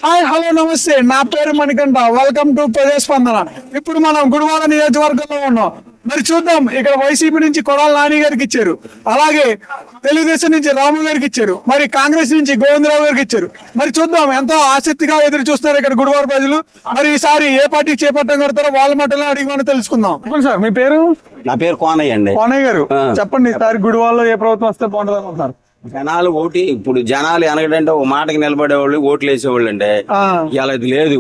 Hi hello నమస్తే, నా పేరు మణికంఠ. Welcome to ప్రజాస్పందన. ఇప్పుడు మనం గుడివాడ నియోజకవర్గంలో ఉన్నాం. మరి చూద్దాం, ఇక్కడ వైసీపీ నుంచి కొడాల నాని గారికి ఇచ్చారు, అలాగే తెలుగుదేశం నుంచి రాము గారికి ఇచ్చారు, మరి కాంగ్రెస్ నుంచి గోవిందరావు గారికి ఇచ్చారు. మరి చూద్దాం, ఎంతో ఆసక్తిగా ఎదురు చూస్తారు ఇక్కడ గుడివాడ ప్రజలు. మరి ఈసారి ఏ పార్టీకి చేపట్టం కడతారో వాళ్ళ మాటలో అడిగి మనం తెలుసుకుందాం. చెప్పండి సార్, మీ పేరు? నా పేరు కోనయ్య అండి. కోనయ్య గారు, చెప్పండి, ఈసారి గుడివాడలో ఏ ప్రభుత్వం వస్తే బాగుంటుంది అనుకుంటున్నారు? జనాలు ఇప్పుడు జనాలు ఎనగడంటే ఒక మాటకి నిలబడేవాళ్ళు, ఓట్లు వేసేవాళ్ళు అండి. ఇలా అది లేదు.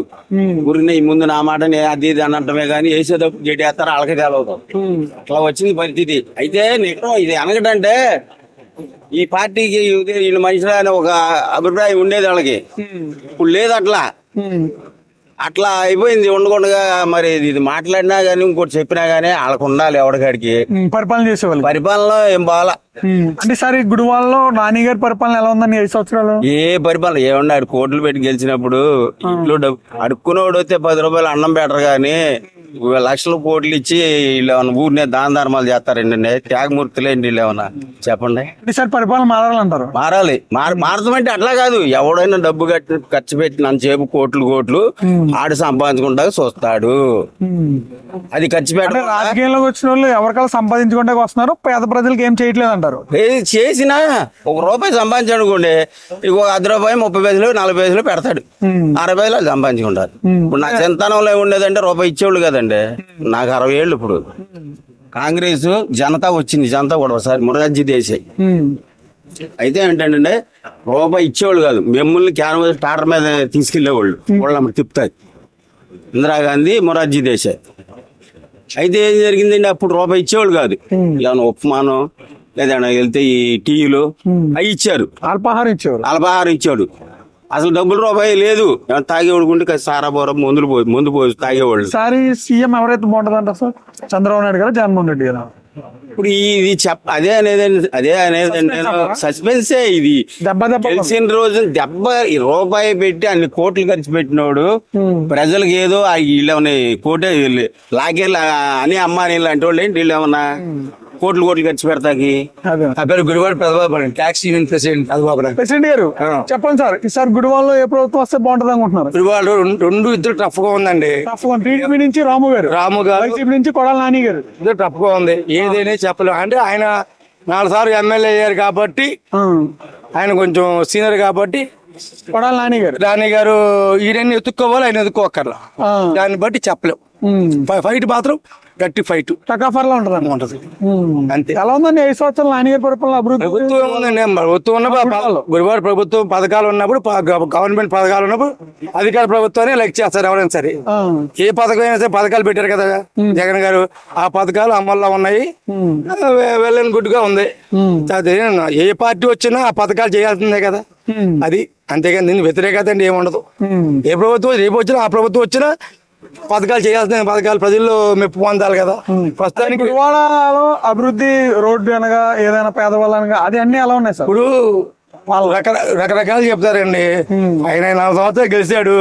ఊరిని ముందు నా మాట అది ఇది అనటమే కానీ వేసేటప్పుడు గేట్ వేస్తారు, వాళ్ళకి తెలవదు. అట్లా వచ్చింది పరిస్థితి. అయితే నేను ఇది అనగడంటే ఈ పార్టీకి వీళ్ళు మనుషులు అని ఒక అభిప్రాయం ఉండేది వాళ్ళకి. ఇప్పుడు లేదు అట్లా. అట్లా అయిపోయింది ఉండకుండా. మరి ఇది మాట్లాడినా గానీ ఇంకోటి చెప్పినా గానీ వాళ్ళకు ఉండాలి ఎవరికాడికి. పరిపాలన చేసేవాళ్ళు పరిపాలన ఏం బాగా అంటే సార్ ఈ గుడివాడలో నాని గారి పరిపాలన ఎలా ఉందని 5 సంవత్సరాలు ఏ పరిపాలన ఏమన్నా ఆడు కోట్లు పెట్టి గెలిచినప్పుడు ఇంట్లో అడుక్కునేవాడు వస్తే 10 రూపాయలు అన్నం పెట్టరు గానీ లక్షల కోట్లు ఇచ్చి వీళ్ళు ఊరినే దాన ధర్మాలు చేస్తారండి. త్యాగమూర్తులు ఏంటి వీళ్ళు ఏమన్నా చెప్పండి. సార్ పరిపాలన మారాలంటారు? మారాలి. మారతామంటే అట్లా కాదు, ఎవడైనా డబ్బు ఖర్చు పెట్టి నన్ను చేపు కోట్లు ఆడు సంపాదించుకుంటా చూస్తాడు. అది ఖర్చు పెట్ట రాజకీయంలోకి వచ్చిన వాళ్ళు ఎవరికైనా సంపాదించుకుంటా వస్తున్నారు, పేద ప్రజలకు ఏం చేయట్లేదు అంటారు. చేసినా ₹1 సంపాదించనుకోండి, ఇంకో ₹10, 30 పైసలు 40 పైసలు పెడతాడు, 60 పైసలు సంపాదించుకుంటారు. ఇప్పుడు నా సంతానంలో ఉండేదంటే ₹1 ఇచ్చేవాళ్ళు కదండి. నాకు 60 ఏళ్ళు. ఇప్పుడు కాంగ్రెస్ జనతా వచ్చింది, జనతా కూడా ఒకసారి మొరార్జీ దేశాయ్. అయితే ఏంటంటే ₹1 ఇచ్చేవాళ్ళు కాదు, మిమ్మల్ని క్యాన్వాస్ టాటర్ మీద తీసుకెళ్లేవాళ్ళు, వాళ్ళ తిప్పుతారు. ఇందిరాగాంధీ, మొరార్జీ దేశాయ్. అయితే ఏం జరిగిందండి, అప్పుడు ₹1 ఇచ్చేవాళ్ళు కాదు. ఏమైనా ఉపమానం లేదన్నా వెళ్తే ఈ టీలు అవి ఇచ్చారు, అల్పాహారం ఇచ్చాడు. అసలు డబ్బులు ₹1 లేదు. తాగేవాడు ఉంటే సారా బోర ముందు పోయి తాగేవాళ్ళు. సారీ సీఎం ఎవరైతే బాగుంటుందంట సార్? చంద్రబాబు నాయుడు గారు, జగన్మోహన్ రెడ్డి గారు? ఇప్పుడు ఇది అదే అనేది సస్పెన్సే. ఇది తెలిసిన రోజు ₹1 పెట్టి అన్ని కోట్లు ఖర్చు పెట్టినోడు ప్రజలకు ఏదో వీళ్ళేమన్నా కోటే లాగే అని అమ్మాని లాంటి వాళ్ళు ఏంటి, వీళ్ళు ఏమన్నా కోట్లు ఖర్చు పెడతాకి. Gudivada Pedababu tax union president గారు, చెప్పండి సార్, ఈసారి గుడివాడలో ఏ ప్రభుత్వం వస్తే బాగుంటుంది అనుకుంటున్నారు? గుడివాడ ఇద్దరు టఫ్ గా ఉందండి. టీడీపీ నుంచి రాము గారు, వైసీపీ నుంచి కొడాల నాని గారు. ఇద్దరు టఫ్ గా ఉంది, ఏదైనా చెప్పలేము. అంటే ఆయన 4 సార్లు ఎమ్మెల్యే అయ్యారు కాబట్టి, ఆయన కొంచెం సీనియర్ కాబట్టి కొడాల నాని గారు ఈయన ఎత్తుక్కోవాలి, ఆయన ఎత్తుక్కోకర్లా. దాన్ని బట్టి చెప్పలేం. ఫైట్ మాత్రం గట్టి ఫైట్ టకాఫర్ లో ఉంటది. అంతే. ఎలా ఉందండి 5 సంవత్సరాలు నాని గారి పరిపాలన? అభివృద్ధి ప్రభుత్వం ఉందండి. ప్రభుత్వం ఉన్నప్పుడు గుడివాడ ప్రభుత్వం పథకాలు ఉన్నప్పుడు, గవర్నమెంట్ పథకాలు ఉన్నప్పుడు అధికార ప్రభుత్వాన్ని లైక్ చేస్తారు ఎవరైనా సరే. ఏ పథకం అయినా సరే పథకాలు పెట్టారు కదా జగన్ గారు, ఆ పథకాలు అమల్లో ఉన్నాయి. వెల్ అండ్ గుడ్ గా ఉంది. ఏ పార్టీ వచ్చినా ఆ పథకాలు చేయాల్సిందే కదా, అది. అంతేగాని దీనికి వ్యతిరేకత అండి ఏముండదు. ఏ ప్రభుత్వం రేపు వచ్చినా ఆ ప్రభుత్వం వచ్చినా పథకాలు చేయాల్సిన పథకాలు ప్రజల్లో మెప్పు పొందాలి కదా. ప్రస్తుతానికి గుడివాడలో అభివృద్ధి, రోడ్డు అనగా ఏదైనా పేదవాళ్ళు అనగా అది అన్ని ఎలా ఉన్నాయి సార్? ఇప్పుడు వాళ్ళు రకరకాలు చెప్తారండి. ఆయన 4 సంవత్సరాలు గెలిచాడు.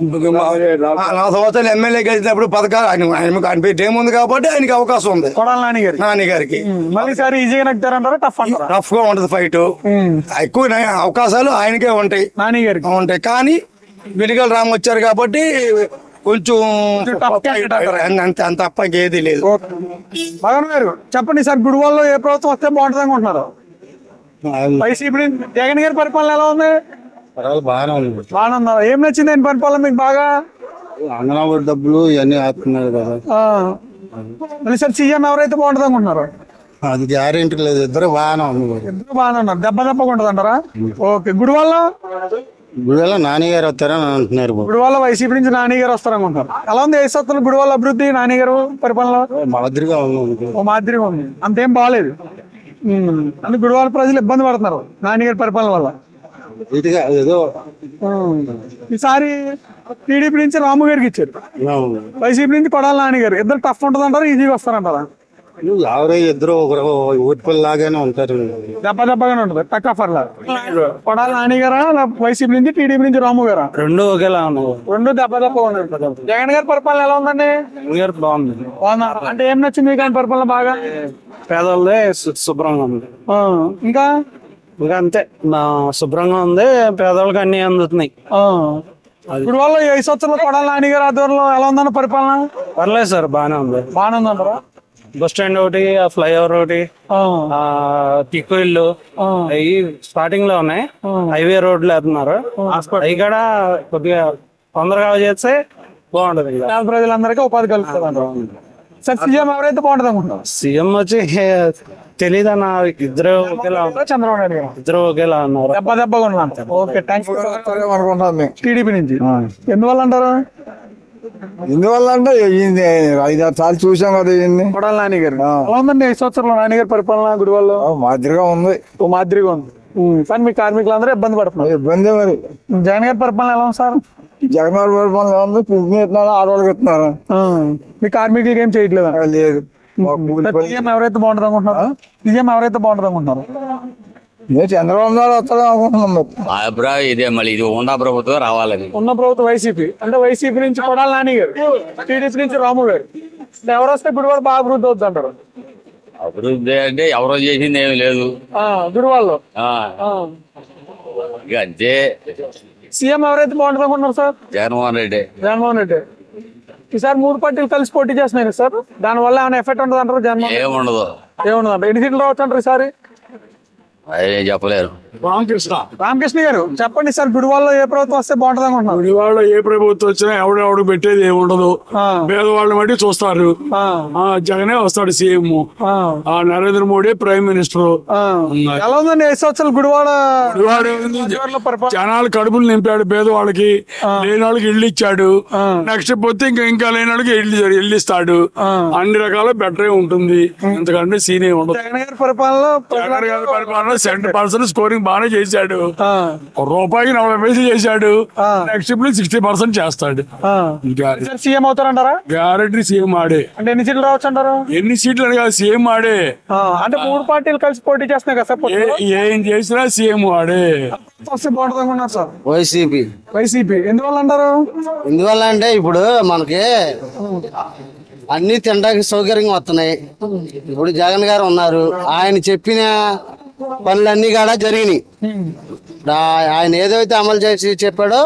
4 సంవత్సరాలు ఎమ్మెల్యే గెలిచినప్పుడు పథకాలు ఆయన ఏముంది కాబట్టి ఆయనకి అవకాశం ఉంది. కొడాల నాని గారికి మళ్ళీ సారి ఈజీగా నగ్గుతారంటారా? టఫ్ గా ఉంటది ఫైట్. ఎక్కువ అవకాశాలు ఆయనకే ఉంటాయి, నాని గారికి ఉంటాయి. కానీ వెనుకల రామ్ వచ్చారు కాబట్టి కొంచెం అంత తప్ప ఏది లేదు. భగవాన్ గారు, చెప్పండి సార్, గుడివాడలో ఏ ప్రభుత్వం వస్తే బాగుంటుంది అనుకుంటున్నారు? వైసీపీ జగన్ గారి పరిపాలన ఎలా ఉంది? బాగానే ఉంది. బాగానే ఉన్నారు. ఏం నచ్చింది ఆయన పరిపాలన మీకు బాగా? అంగన్వాడీ డబ్బులు ఇవన్నీ ఆపుతున్నారు కదా. మళ్ళీ సార్ సీఎం ఎవరైతే బాగుంటుంది అనుకుంటున్నారు? అది గ్యారెంటీ లేదు. ఇద్దరు బాగానే ఉంది. ఇద్దరు బాగానే ఉన్నారు. దెబ్బగా ఉంటుంది అంటారా? ఓకే. గుడివాడలో నాని గారు వస్తారని అంటున్నారు. గుడివాడ వైసీపీ నుంచి నాని గారు వస్తారనుకుంటారు. ఎలా ఉంది 5 సంవత్సరాలు గుడివాడ అభివృద్ధి, నాని గారు పరిపాలన? మాదిరిగా ఉంది. మాదిరిగా ఉంది, అంతేం బాగాలేదు. అంటే గుడివాడ ప్రజలు ఇబ్బంది పడుతున్నారు నాని గారి పరిపాలన వల్ల. ఏదో ఈసారి టీడీపీ నుంచి రాము గారికి ఇచ్చారు, వైసీపీ నుంచి కొడాల నాని గారు. ఇద్దరు టఫ్ ఉంటుంది అంటారా, ఈజీగా వస్తారంటారా? ఎవరో ఇద్దరు ఊటిపల్లి లాగానే ఉంటారు. దెబ్బగానే ఉంటుంది, టకాఫర్ లాగా. కొడాల నాని గారా, వైసీపీ నుంచి టీడీపీ నుంచి రాము గారా? రెండు ఒకేలా ఉన్నాయి. రెండు దెబ్బగా ఉన్నాయి. జగన్ గారి పరిపాలన ఎలా ఉందండి? బాగుంది. అంటే ఏం నచ్చింది కానీ పరిపాలన బాగా? పేదలదే శుభ్రంగా ఉంది. ఇంకా ఇక అంతే శుభ్రంగా ఉంది, పేదవాళ్ళకి అన్ని అందుతున్నాయి. ఇప్పుడు వాళ్ళు 5 సంవత్సరాలు కొడాలి నాని గారి ఆధ్వర్యంలో ఎలా ఉందన్న పరిపాలన? పర్లేదు సార్, బాగానే ఉంది. బాగానే ఉందంటారా? బస్ స్టాండ్ ఒకటి, ఆ ఫ్లైఓవర్ ఒకటి, టిక్కు ఇల్లు అవి స్టార్టింగ్ లో ఉన్నాయి. హైవే రోడ్లు వేస్తున్నారు. అవి కూడా కొద్దిగా తొందరగా చేస్తే బాగుంటది. పేద ప్రజలందరికీ ఉపాధి కలుగుతుంది అంటారు. సార్ సీఎం ఎవరైతే బాగుంటది అనుకుంటున్నారు? సీఎం వచ్చి తెలీదన్న, ఇద్దరు ఒకేలా చంద్రబాబు నాయుడు గారు ఇద్దరు ఒకేలా ఉన్నారు. దెబ్బగా ఉన్నాను. Okay, thanks. టీడీపీ నుంచి ఎందువల్ల అంటారు? ఎందువల్ల అంటే 5-6 సార్లు చూసాం కదా ఇవన్నీ. కొడాలి నాని గారు ఎలా ఉందండి 5 సంవత్సరాలు నాని గారి పరిపాలన గుడివాడలో? మాదిరిగా ఉంది. ఓ మాదిరిగా ఉంది. కానీ మీ కార్మికులందరూ ఇబ్బంది పడుతున్నారు. ఇబ్బంది మరి. జగన్ గారి పరిపాలన ఎలా ఉంది సార్? జగన్ గారి పరిపాలన ఉంది. పింఛన్ ఇస్తున్నారు, ఆడవాళ్ళకి ఇస్తున్నారు. మీ కార్మికులకి ఏం చేయట్లేదు? లేదు. సీఎం ఎవరైతే బాగుంటుంది అనుకుంటున్నారు? సీఎం ఎవరైతే బాగుంటుంది అనుకుంటున్నారు? చంద్రబాబు నాయుడు వస్తాడు అనుకుంటున్నాం. అభిప్రాయం ఇదే, మళ్ళీ ఇది ఉన్న ప్రభుత్వం రావాలని. ఉన్న ప్రభుత్వం వైసీపీ, అంటే వైసీపీ నుంచి కొడాలి నాని గారు, టీడీపీ నుంచి రాము గారు. ఎవరు వస్తే గుడివాడ బాగా అభివృద్ధి అవుతుంది అంటారు? అభివృద్ధి అంటే ఎవరో చేసింది ఏమి లేదు గుడివాడలో. ఇక అంతే. సీఎం ఎవరైతే బాగుంటుంది అనుకుంటున్నారు సార్? జగన్మోహన్ రెడ్డి. జగన్మోహన్ రెడ్డి. ఈసారి 3 పార్టీలు కలిసి పోటీ చేస్తున్నాయి సార్, దాని వల్ల ఏమైనా ఎఫెక్ట్ ఉంటుంది అంటారు? జగన్మోహన్ ఏముండదు. ఏముండదు అంటారు? 8 సీట్లు రావచ్చు అంటారు ఈసారి? అదే చెప్పలేరు. రామకృష్ణ గారు చెప్పండి సార్, గుడివాడలో ఏ ప్రభుత్వం వస్తే బాగుంటుంది అనుకుంటున్నారు? గుడివాడలో ఏ ప్రభుత్వం వచ్చినా ఎవడెవడు పెట్టేది ఏమి ఉండదు. పేదవాళ్ళని బట్టి చూస్తారు. జగనే వస్తాడు CM, Narendra Modi prime minister. ఎలా ఉందండి 5 సంవత్సరాలు గుడివాడ? జనాలు కడుపులు నింపాడు, పేదవాళ్ళకి. లేని వాళ్ళకి ఇల్లు ఇచ్చాడు. నెక్స్ట్ పోతే ఇంకా లేని వాళ్ళకి ఇల్లు ఇస్తాడు. అన్ని రకాల బెటరే ఉంటుంది, ఎందుకంటే సీన్ ఏమి ఉండదు. జగన్ గారి పరిపాలనలో జగన్ గారి పరిపాలన 70% స్కోరింగ్ బాగానే చేశాడు. రూపాయికి 40 పైసలు చేశాడు. నెక్స్ట్ ఇప్పుడు 60% చేస్తాడు. సీఎం అవుతారంటారా? గ్యారెంటీ సీఎం ఆడే. అంటే ఎన్ని సీట్లు రావచ్చు అంటారు? ఎన్ని సీట్లు అని కాదు, సీఎం ఆడే. అంటే 3 పార్టీలు కలిసి పోటీ చేస్తున్నాయి కదా సార్? ఏం చేసినా సీఎం ఆడే. వస్తే బాగుంటుంది అనుకున్నారు సార్? వైసీపీ. వైసీపీ ఎందువల్ల అంటారు? ఎందువల్ల అంటే ఇప్పుడు మనకి అన్ని తినడానికి సౌకర్యంగా వస్తున్నాయి. ఇప్పుడు జగన్ గారు ఉన్నారు, ఆయన చెప్పిన పనులన్నీ కూడా జరిగినాయి. ఆయన ఏదైతే అమలు చేసి చెప్పాడో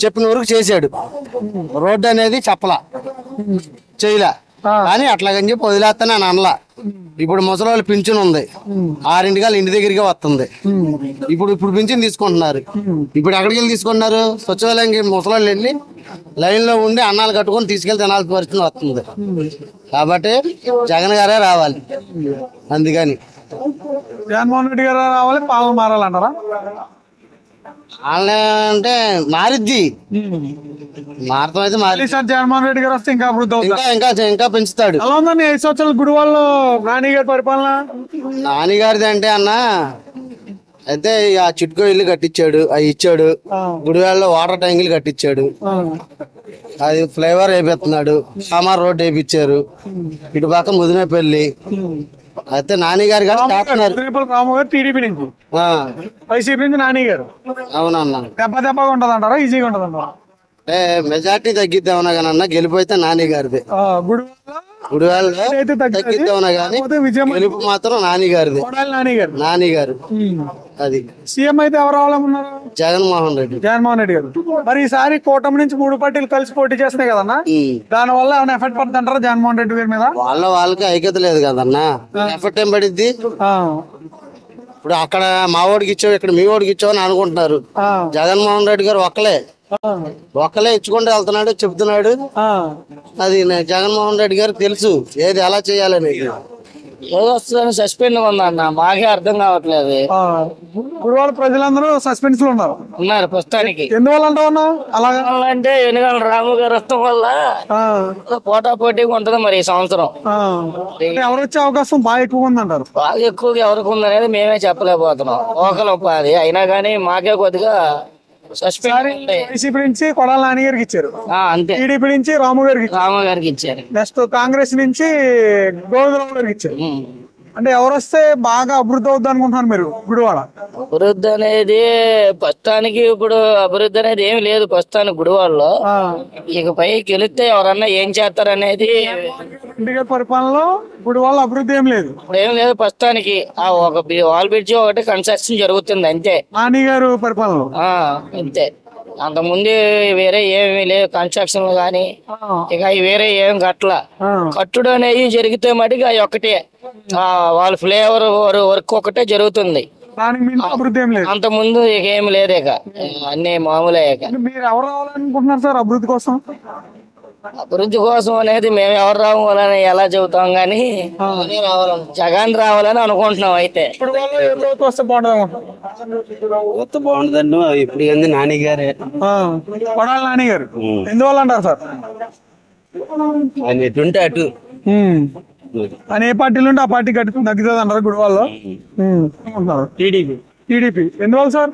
చెప్పిన వరకు చేశాడు. రోడ్డు అనేది చెప్పలా, చేయలే. కానీ అట్లాగని చెప్పి వదిలేస్తాను అని అనలా. ఇప్పుడు ముసలి పింఛన్ ఉంది, 6 ఇంటి దగ్గరికి వస్తుంది. ఇప్పుడు పింఛన్ తీసుకుంటున్నారు. ఇప్పుడు ఎక్కడికి వెళ్ళి తీసుకుంటున్నారు? స్వచ్ఛాలయంకి ముసలి వెళ్ళి లైన్ లో ఉండి అన్నాలు కట్టుకొని తీసుకెళ్లి తినాల్సిన పరిస్థితి వస్తుంది. కాబట్టి జగన్ గారే రావాలి. అందుకని జగన్మోహన్ రెడ్డి గారు రావాలి, పాలన మారాలంటారా? అంటే మారిద్ది, మారతం అయితే మారి. సార్ జగన్మోహన్ రెడ్డి గారు వస్తే ఇంకా అభివృద్ధి అవుతుంది, ఇంకా పెంచుతాడు. ఎలా ఉందండి 5 సంవత్సరాలు గుడివాడలో నాని గారి పరిపాలన? నానిగారిది అంటే అన్న అయితే ఆ చిట్కో ఇల్లు కట్టించాడు, అవి ఇచ్చాడు. గుడివాడలో వాటర్ ట్యాంకులు కట్టించాడు. అది ఫ్లైఓవర్ వేపిస్తున్నాడు. కామార్ రోడ్ వేపించారు. ఇటు పక్క ముదినేపల్లి. అయితే నాని గారు రాము గారు టీడీపీ నుంచి, వైసీపీ నుంచి నాని గారు. అవునన్నా. దెబ్బగా ఉంటది అంటారా? ఈజీగా ఉంటది అంటారా? అంటే మెజార్టీ తగ్గిద్దామన్నా కానీ అన్న గెలిపోతే నాని గారిది. గుడివాడలో తగ్గిద్దామన్నా కానీ గెలుపు మాత్రం నాని గారిది. నాని గారు. అది సీఎం అయితే ఎవరు రావాలనుకున్నారు? జగన్మోహన్ రెడ్డి. జగన్మోహన్ రెడ్డి గారు. మరి ఈసారి కూటమి నుంచి 3 పార్టీలు కలిసి పోటీ చేస్తున్నాయి కదన్నా, దాని వల్ల ఏమైనా ఎఫెక్ట్ పడుతుంది అంటారా జగన్మోహన్ రెడ్డి గారి మీద? వాళ్ళకి ఐక్యత లేదు కదన్నా, ఎఫెక్ట్ ఏం పడిద్ది? ఇప్పుడు అక్కడ మా ఓడికి ఇచ్చావు, ఇక్కడ మీ ఓడికి ఇచ్చావు అని అనుకుంటున్నారు. జగన్మోహన్ రెడ్డి గారు ఒక్కలే ఇచ్చుకుంటూ వెళ్తున్నాడు, చెప్తున్నాడు. అది జగన్మోహన్ రెడ్డి గారికి తెలుసు ఏది ఎలా చేయాలని. సస్పెండ్ ఉందన్న, మాకే అర్థం కావట్లేదు. గుడివాడ ప్రజలందరూ సస్పెన్స్ లో ఉన్నారు ప్రస్తుతానికి. ఎందువల్ల అంటావు? అలాగా అంటే వెనుగల రాము గారు వస్తాం వల్ల పోటా పోటీగా ఉంటది. మరి ఈ సంవత్సరం ఎవరు వచ్చే అవకాశం బాగా ఎక్కువ ఉందంటారు? బాగా ఎక్కువగా ఎవరికి ఉందనేది మేమే చెప్పలేకపోతున్నాం. ఒకరు ఉపాధి అయినా కానీ మాకే కొద్దిగా వైసీపీ నుంచి కొడాలి నాని గారికి ఇచ్చారు, అంతే. టీడీపీ నుంచి రాము గారికి ఇచ్చారు. నెక్స్ట్ కాంగ్రెస్ నుంచి గోవిందరావు గారికి ఇచ్చారు. అంటే ఎవరు వస్తే బాగా అభివృద్ధి అవుద్ది అనుకుంటున్నారు మీరు గుడివాడ? అభివృద్ధి అనేది ప్రస్తుతానికి ఇప్పుడు అభివృద్ధి అనేది ఏమి లేదు ప్రస్తుతానికి గుడివాడలో. ఇకపై గెలిస్తే ఎవరన్నా ఏం చేస్తారనేది. ఇంటికి పరిపాలనలో గుడివాడ అభివృద్ధి ఏం లేదు, ఇప్పుడు ఏం లేదు ప్రస్తుతానికి. ఆ ఒక వాల్ బ్రిడ్జి ఒకటి కన్స్ట్రక్షన్ జరుగుతుంది అంతే. నాని గారు పరిపాలనలో అంతే. అంతకుముందు వేరే ఏమి లేదు కన్స్ట్రక్షన్ గానీ, ఇక వేరే ఏం కట్ల. కట్టుడు అనేది జరిగితే మటుకు అవి ఒక్కటే, వాళ్ళ ఫ్లేవర్ వర్క్ ఒకటే జరుగుతుంది. దానికి మించి అభివృద్ధి ఏం లేదు. అంత ముందు ఇక ఏమి లేదు, ఇక అన్ని మామూలే. ఇక మీరు ఎవరు రావాలనుకుంటున్నారు సార్ అభివృద్ధి కోసం? అభివృద్ధి కోసం అనేది మేము ఎవరు రావాలని ఎలా చెబుతాం గానీ జగన్ రావాలని అనుకుంటున్నాం. అయితే ఇప్పుడు వాళ్ళు ఏ ప్రభుత్వం వస్తే బాగుంటుంది అనుకుంటున్నారు? బాగుంటుందండి ఇప్పుడు ఏంది నాని గారే కొడాలి నాని గారు. ఎందువల్ల అంటారు సార్? ఆయన ఎటుంటే అటు ఆయన ఏ పార్టీలు ఉంటే ఆ పార్టీ తగ్గుతుంది అంటారు గుడివాళ్ళలో. టీడీపీ ఎందువల్ల సార్?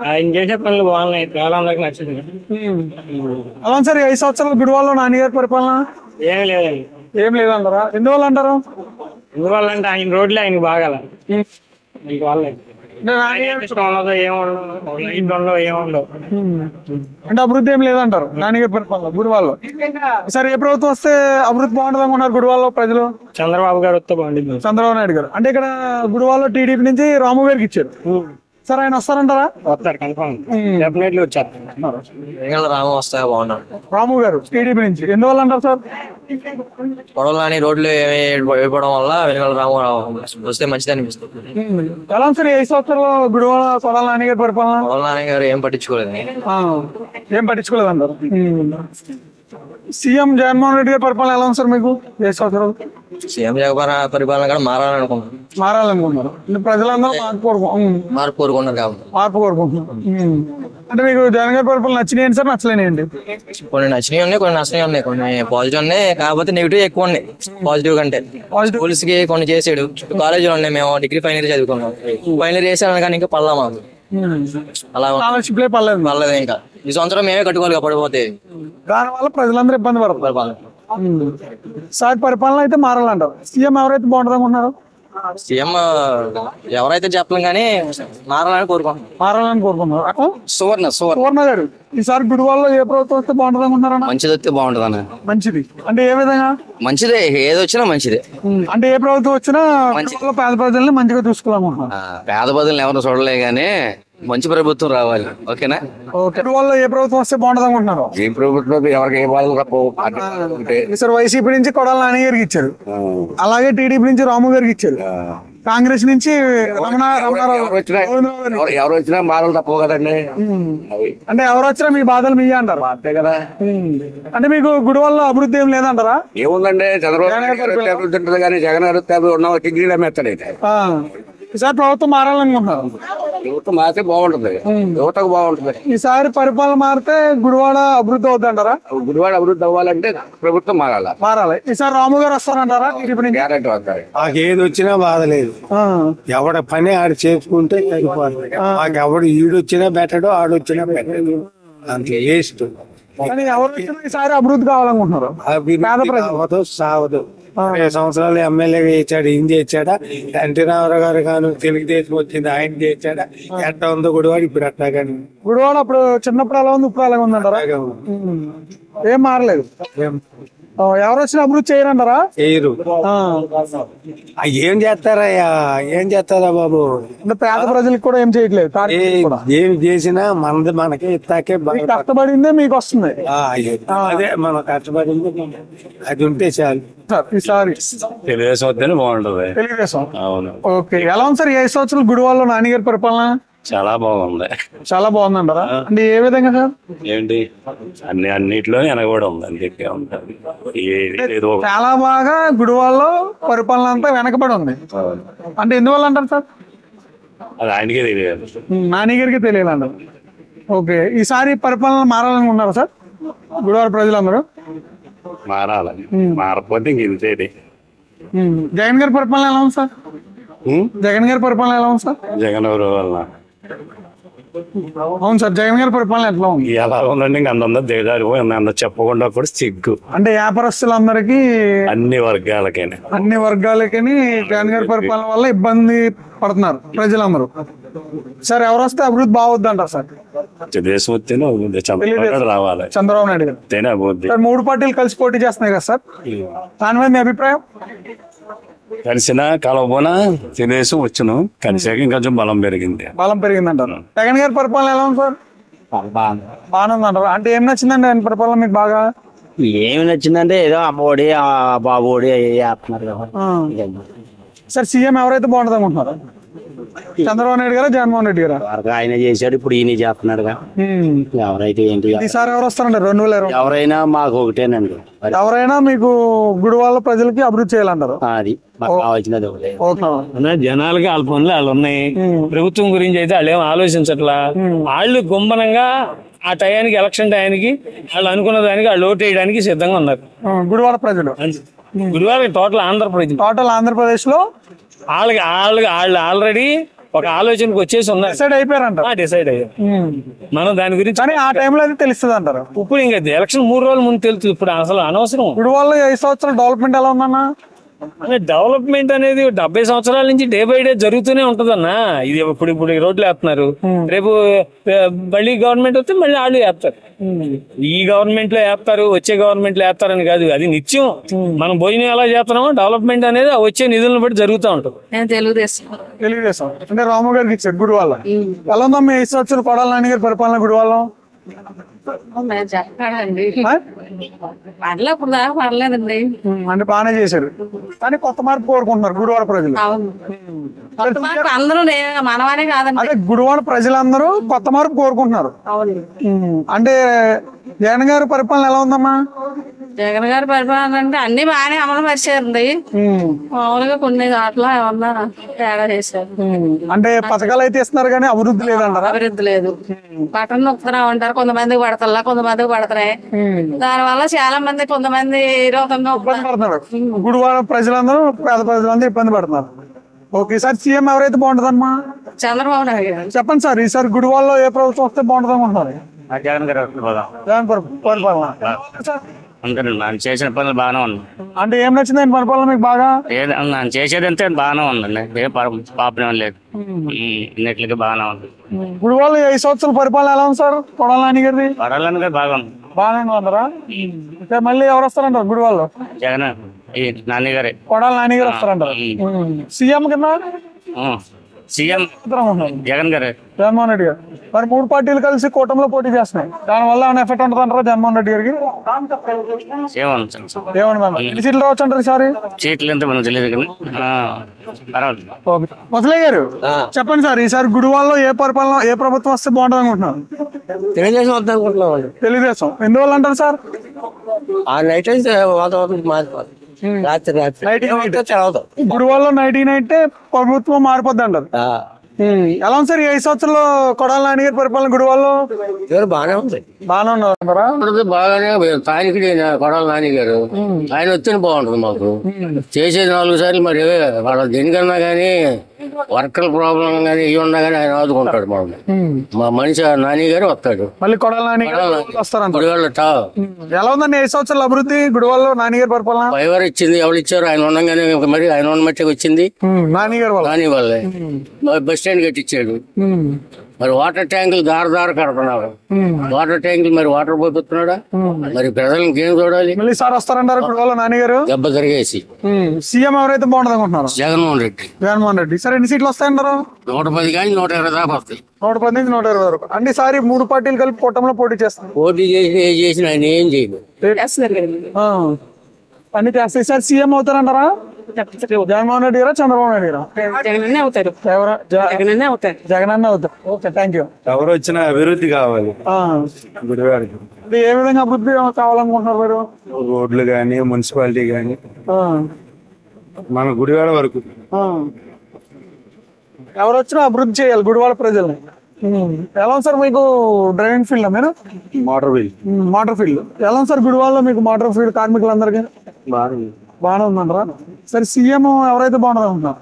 ఆయన చేసే పనులు బాగున్నాయి, చాలా మందికి నచ్చింది. అలా సార్ 5 సంవత్సరాల గుడివాళ్ళలో నాని గారి పరిపాలన ఏమి లేదండి. ఏం లేదంటారా? ఎందువల్ల అంటారు? ఎందువల్ల అంటే ఆయన రోడ్లు ఆయనకి బాగాల వాళ్ళే ఏముండవు. అంటే అభివృద్ధి ఏం లేదంటారు నాని గారి పరిపాలన గుడివాళ్ళలో. సార్ ఏ ప్రభుత్వం వస్తే అభివృద్ధి బాగుంటుంది అనుకున్నారు గుడివాళ్ళలో ప్రజలు? చంద్రబాబు గారు వస్తే బాగుంటుంది. చంద్రబాబు నాయుడు గారు. అంటే ఇక్కడ గుడివాళ్ళలో టీడీపీ నుంచి రాము గారికి ఇచ్చారు సార్, ఆయన వస్తారంటారా? వస్తారు కన్ఫర్మ్, డెఫినెట్లీ వచ్చారు. రాము వస్తాయా బాగున్నాడు. రాము గారు టీడీపీ నుంచి ఎందువల్ల అంటారు సార్? పొడవలని రోడ్లు వేయడం వల్ల వెనుకల రాము వస్తే మంచిది అనిపిస్తుంది. ఎలా సార్ 5 సంవత్సరాలు గుడివాడ కొడాలి నాని గారి పరిపాలన? కొడాలి నాని గారు ఏం పట్టించుకోలేదు. ఏం పట్టించుకోలేదు అంటారు. సీఎం జగన్మోహన్ రెడ్డి గారి పరిపాలన ఎలా ఉంది సార్ మీకు 5 సంవత్సరాలు? సీఎం జగన్ పరిపాలన కూడా మారాలనుకుంటున్నారు. మారాలనుకుంటున్నారు ప్రజలందరూ మార్పు కోరుకున్నారు కాబట్టి మార్పు కోరుకుంటున్నారు. అంటే మీకు జగన్ గారి పరిపాలన నచ్చినాయండి సార్, నచ్చలేనియండి? కొన్ని నచ్చినవి ఉన్నాయి, కొన్ని నచ్చినవి ఉన్నాయి, కొన్ని పాజిటివ్ ఉన్నాయి, కాకపోతే నెగిటివ్ ఎక్కువ ఉన్నాయి పాజిటివ్ కంటే. స్కూల్స్ కి కొన్ని చేసాడు, కాలేజీలో ఉన్నాయి. మేము డిగ్రీ ఫైనల్ ఇయర్ చదువుకున్నాం, ఫైనల్ ఇయర్ చేసాను కానీ ఇంకా పడలా మాకు. అలా పర్లేదు. ఇంకా ఈ సంవత్సరం మేమే కట్టుకోవాలి పడిపోతే. దాని వల్ల ప్రజలందరూ ఇబ్బంది పడతారు. సార్ పరిపాలన అయితే మారాలంటారు. సీఎం ఎవరైతే బాగుంటుంది అనుకుంటున్నారు? సీఎం ఎవరైతే చెప్పలేం కానీ మారాలని కోరుకుంటున్నారు. సువర్ణ గారు ఈసారి గుడివాడలో ఏ ప్రభుత్వం వస్తే బాగుంటుంది అనుకుంటున్నారా? మంచిది వస్తే బాగుంటుంది. మంచిది అంటే ఏ విధంగా? మంచిదే, ఏది వచ్చినా మంచిదే. అంటే ఏ ప్రభుత్వం వచ్చినా పేద ప్రజల్ని మంచిగా చూసుకోవాలనుకుంటున్నారు. పేద ప్రజలను ఎవరు చూడలే గానీ మంచి ప్రభుత్వం రావాలి. ఓకేనా? గుడివాడలో ఏ ప్రభుత్వం వస్తే బాగుంటుంది అనుకుంటున్నారు? ఏ ప్రభుత్వం ఎవరికి ఏ బాధలు సార్ వైసీపీ నుంచి కొడాలి నాని గారికి ఇచ్చారు, అలాగే టీడీపీ నుంచి రాము గారికి ఇచ్చారు, కాంగ్రెస్ నుంచి ఎవరు వచ్చినా బాధలు తప్పవు కదండి. అంటే ఎవరు వచ్చినా మీ బాధలు మీ అంటారు అంతే కదా. అంటే మీకు గుడివాడలో అభివృద్ధి ఏం లేదంటారా? ఏముందండి, చంద్రబాబు అభివృద్ధి ఉంటుంది కానీ జగన్ గారు ఉన్న డిగ్రీలో మెత్తడైతే. ఈసారి ప్రభుత్వం మారాలనుకుంటున్నారు. యువత మారితే బాగుంటుంది, యువతకు బాగుంటుంది. ఈసారి పరిపాలన మారితే గుడివాడ అభివృద్ధి అవుతుంటారా? గుడివాడ అభివృద్ధి అవ్వాలంటే ప్రభుత్వం మారాలి. ఈసారి రాము గారు వస్తారంటారా? గ్యారెంటీ వస్తారు. మాకు ఏది వచ్చినా బాధ లేదు, ఎవడ పని ఆడు చేసుకుంటే సరిపోతుంది. మాకు ఎవడు ఈడొచ్చినా బెటడు, ఆడొచ్చినా బెటడు, అంత వేస్ట్. కానీ ఎవరు వచ్చినా ఈసారి అభివృద్ధి కావాలనుకుంటున్నారు. అవ్వదు సావదు. 5 సంవత్సరాలు ఎమ్మెల్యేగా ఇచ్చాడు, ఏం చేశాడా? ఎన్టీ రామారావు గారు కానీ తెలుగుదేశం వచ్చింది, ఆయన చేశాడా? ఎట్లా ఉందో గుడివాడ ఇప్పుడు అట్లా. కానీ గుడివాడ అప్పుడు చిన్నప్పుడు అలా ఉంది, ఇప్పుడు అలాగే ఉందంటారా? ఏం మారలేదు. ఎవరు వచ్చినా అభివృద్ధి చేయరంటారా? చేయరు. ఏం చేస్తారయ్యా, ఏం చేస్తారా బాబు? అంటే పేద ప్రజలకు కూడా ఏం చేయట్లేదు. ఏం చేసినా మనది మనకే ఇస్తాకే కష్టపడిందే మీకు వస్తుంది. అదే మనం కష్టపడింది, అది ఉంటే చాలు. ఈసారి తెలుగుదేశం వస్తేనే బాగుంటది. తెలుగుదేశం. అవును. ఓకే. ఎలా ఉంది సార్ 5 సంవత్సరాలు గుడివాడలో నాని గారి పరిపాలన? చాలా బాగుంది. చాలా బాగుందంటారా? అంటే ఏ విధంగా సార్? ఏంటి అన్నిటిలో వెనకబడి ఉంది, అందుకే ఉంటుంది. చాలా బాగా గుడివాడలో పరిపాలన అంతా వెనకబడి ఉంది. అంటే ఎందువల్ల అంటారు సార్? అది ఆయనకే తెలియదు, నాని గారికి తెలియాలంటారు. ఓకే. ఈసారి పరిపాలన మారాలనుకున్నారా సార్ గుడివాడ ప్రజలందరూ? మారాలి, మారకపోతే ఇంక ఇంతేది. జగన్ గారి పరిపాలన ఎలా ఉంది సార్? జగన్ గారి పరిపాలన ఎలా ఉంది సార్? జగన్ ఎవరు వల్ల అవును సార్, జగన్ గారి పరిపాలన ఎట్లా ఉంది? ఎలా ఉందండి? ఇంక అంత దిగజారి అంత చెప్పకుండా కూడా సిగ్గు. అంటే వ్యాపారస్తులందరికీ అన్ని వర్గాలకైనా అన్ని వర్గాలకి జగన్ గారి పరిపాలన వల్ల ఇబ్బంది పడుతున్నారు ప్రజలందరూ. సార్ ఎవరు వస్తే అభివృద్ధి బాగుద్ది అంటారు సార్? దేశం వస్తేనే చంద్రబాబు రావాలి, చంద్రబాబు నాయుడు గారు. వస్తేనే అభివృద్ధి. సార్ 3 పార్టీలు కలిసి పోటీ చేస్తున్నాయి కదా సార్, దాని మీద మీ అభిప్రాయం? కలిసిన కలవబోనా తెలుగుదేశం వచ్చును, కలిసాక ఇంకొంచెం బలం పెరిగింది. బలం పెరిగిందంటారు. జగన్ గారి పరిపాలన ఎలా ఉంది సార్? బాగానే ఉందంటారు. అంటే ఏం నచ్చిందండి ఆయన పరిపాలన మీకు బాగా? ఏమి నచ్చిందంటే ఏదో అమ్మఒడి బాబు ఒడి వేస్తున్నారు కదా. సార్ సీఎం ఎవరైతే బాగుంటుంది అనుకుంటున్నారు? చంద్రబాబు నాయుడు గారా, జగన్మోహన్ రెడ్డి గారా? ఆయన చేశాడు, ఇప్పుడు ఈయన చేస్తున్నాడు. ఎవరైతే ఏంటి, ఈసారి ఎవరు వస్తారండి 2020? ఎవరైనా మాకు ఒకటేనండి. ఎవరైనా మీకు గుడివాళ్ళ ప్రజలకి అభివృద్ధి చేయాలంటారు? అది మాకు కావాల్సినది ఒకటే. జనాలకి వాళ్ళ పనులు వాళ్ళు ఉన్నాయి. ప్రభుత్వం గురించి అయితే వాళ్ళు ఏం ఆలోచించట్లా. వాళ్ళు గుంబనంగా ఆ టయానికి, ఎలక్షన్ టయానికి వాళ్ళు అనుకున్న దానికి వాళ్ళు ఓటు వేయడానికి సిద్ధంగా ఉన్నారు గుడివాడ ప్రజలు. గుడివాడ టోటల్ ఆంధ్రప్రదేశ్ లో వాళ్ళకి వాళ్ళు ఆల్రెడీ ఒక ఆలోచనకు వచ్చేసి ఉన్నారు. డిసైడ్ అయిపోయారంట. డిసైడ్ అయ్యారు. మనం దాని గురించి కానీ ఆ టైంలో అయితే తెలుస్తుంది అంటారు. ఇప్పుడు ఇంకా ఎలక్షన్ 3 రోజుల ముందు తెలుస్తుంది. ఇప్పుడు అసలు అనవసరం. గుడివాడలో 5 సంవత్సరాలు డెవలప్మెంట్ ఎలా ఉందన్నా? డెవలప్మెంట్ అనేది 70 సంవత్సరాల నుంచి డే బై డే జరుగుతూనే ఉంటదన్నా. ఇది ఇప్పుడు ఈ రోడ్లు వేస్తున్నారు, రేపు మళ్ళీ గవర్నమెంట్ వస్తే మళ్ళీ వాళ్ళు వేస్తారు. ఈ గవర్నమెంట్ లో వేస్తారు, వచ్చే గవర్నమెంట్ లో వేస్తారని కాదు, అది నిత్యం. మనం భోజనం ఎలా చేస్తున్నామో డెవలప్మెంట్ అనేది వచ్చే నిధులను బట్టి జరుగుతూ ఉంటుంది. తెలుగుదేశం అంటే రాము గారికి ఇచ్చారు గుడివాళ్ళ. ఎలా ఉందమ్మా 5 సంవత్సరాలు కొడాలి నాని గారి పరిపాలన గుడివాళ్ళం? పర్లేదండి, అంటే బాగానే చేశారు. కానీ కొత్త మార్పు కోరుకుంటున్నారు గుడివాడ ప్రజలు. అందరూ మనవానే కాదండి, అదే గుడివాడ ప్రజలందరూ కొత్త మార్పు కోరుకుంటున్నారు. అంటే జగన్ గారి పరిపాలన ఎలా ఉందమ్మా? జగన్ గారి పరిపాలన అంటే అన్ని బాగానే అమలు పరిచారండి. మామూలుగా కొన్ని దాంట్లో ఏమన్నా తేడా చేశారు. అంటే పథకాలు అయితే ఇస్తున్నారు కానీ అభివృద్ధి లేదంటారా? అభివృద్ధి లేదు. బటన్ నొక్కుతున్నా ఉంటారు, కొంతమందికి పడతల్లా, కొంతమందికి పడతాయి. దాని వల్ల చాలా మంది కొంతమంది విరోధంగా ఇబ్బంది పడుతున్నారు. గుడివాడ ప్రజలందరూ, పేద ప్రజలందరూ ఇబ్బంది పడుతున్నారు. ఓకే, ఈసారి సీఎం ఎవరైతే బాగుంటుందమ్మా? చంద్రబాబు నాయుడు గారు. చెప్పండి సార్, ఈసారి గుడివాడలో ఏ ప్రభుత్వం వస్తే బాగుంటుంది అనుకుంటున్నారు? జగన్ గారు జగన్ పరిపాలన నన్ను చేసిన పనులు బాగానే ఉంది. అంటే ఏం నచ్చింది ఆయన పరిపాలన మీకు బాగా? నన్ను చేసేది అంతే బాగానే ఉందండి, ఏ పాపం లేదు, ఇన్నిటికి బాగానే ఉంది. గుడివాడ 5 సంవత్సరాల పరిపాలన ఎలా ఉంది సార్ కొడాలి నాని గారిది? పడాలని గారు బాగా ఉంది. బాగానే ఉందరా? మళ్ళీ ఎవరు వస్తారంటారు గుడివాడలో? జగన్ నాని గారే, కొడాలి నాని గారు వస్తారంటారు. సీఎం కింద సీఎం జగన్ గారే, జగన్మోహన్ రెడ్డి గారు. మరి 3 పార్టీలు కలిసి కూటమిలో పోటీ చేస్తున్నాయి, దాని వల్ల ఏమైనా ఎఫెక్ట్ ఉంటుంది అంటారా జగన్మోహన్ రెడ్డి గారికి? ఏమన్నా ఎన్ని సీట్లు రావచ్చు అంటారు ఈసారి? సీట్లు ఎంత మనం తెలియదు కానీ ముసలయ్య గారు చెప్పండి సార్, ఈసారి గుడివాడలో ఏ పరిపాలన, ఏ ప్రభుత్వం వస్తే బాగుంటుంది అనుకుంటున్నారు? తెలుగుదేశం వద్ద అనుకుంటున్నాం. తెలుగుదేశం ఎందువల్ల అంటారు సార్? ఆ నైట్ అయితే వాతావరణం మారిపోతుంది. గుడివాడలో నైట్ ప్రభుత్వం మారిపోద్ది అంటారు. ఎలా ఉంది సార్ 5 సంవత్సరాలు కొడాలి నాని గారి పరిపాలన గుడివాడలో? బాగానే ఉంది. బాగానే ఉన్నారు. బాగానే స్థానికుడు కొడాలి నాని గారు, ఆయన వస్తేనే బాగుంటుంది మాకు. చేసేది 4 సార్లు మరి వాళ్ళ దేనికన్నా గానీ వర్కర్ ప్రాబ్లం కానీ ఇవి ఉన్నా కానీ ఆయన ఆదుకుంటాడు. మా మనిషి నాని గారు వస్తాడు. మళ్ళీ కొడాలి నాని వస్తారంట. ఎలా ఉందండి 5 సంవత్సరాల అభివృద్ధి గుడివాడలో నాని గారి పరిపాలన? ఎవరు ఇచ్చింది, ఎవరు ఇచ్చారు? ఆయన ఉండగానే మరి ఆయన ఉన్న మట్టికి వచ్చింది నాని గారు. నాని వాళ్ళే బస్ స్టాండ్ కట్టించాడు. మరి వాటర్ ట్యాంకులు దారి కడుతున్నాడు. వాటర్ ట్యాంకులు మరి వాటర్ పోతున్నాడా? మరి ప్రజలకు ఏం చూడాలి? మళ్ళీ సార్ వస్తారంటారు గుడివాడలో నాని గారు? దెబ్బ తిరిగేసి. సీఎం ఎవరైతే బాగుంటుంది అనుకుంటున్నారు? జగన్మోహన్ రెడ్డి. జగన్మోహన్ రెడ్డి. సరే ఎన్ని సీట్లు వస్తాయంటారు? 110 కానీ 120 దాకా వస్తాయి. 110 నుంచి 120 వరకు. అంటే ఈసారి 3 పార్టీలు కలిపి కూటమిలో పోటీ చేస్తారు. పోటీ చేసిన ఆయన ఏం చేయదు. అన్ని చేస్తాయి. ఈసారి సీఎం అవుతారంటారా? జగన్మోహన్ రెడ్డి గారా, చంద్రబాబు నాయుడు గారా? జగన్ అవుతారు. జగన్ అన్న అవుతారు. Okay, thank you. ఎవరు వచ్చినా అభివృద్ధి కావాలి గుడివాడకి. ఏ విధంగా అభివృద్ధి కావాలనుకుంటున్నారు మీరు? రోడ్లు గానీ, మున్సిపాలిటీ గానీ, మన గుడివాడ వరకు ఎవరు వచ్చినా అభివృద్ధి చేయాలి గుడివాడ ప్రజల్ని. ఎలా ఉంది సార్ మీకు డ్రైవింగ్ ఫీల్డ్? మీరు మోటార్ ఫీల్డ్ ఎలా ఉంది సార్ గుడివాడలో మీకు? మోటార్ ఫీల్డ్ కార్మికులందరికీ బాగానే ఉందంటారా? సరే సీఎం ఎవరైతే బాగుంటుంది అనుకుంటున్నారు?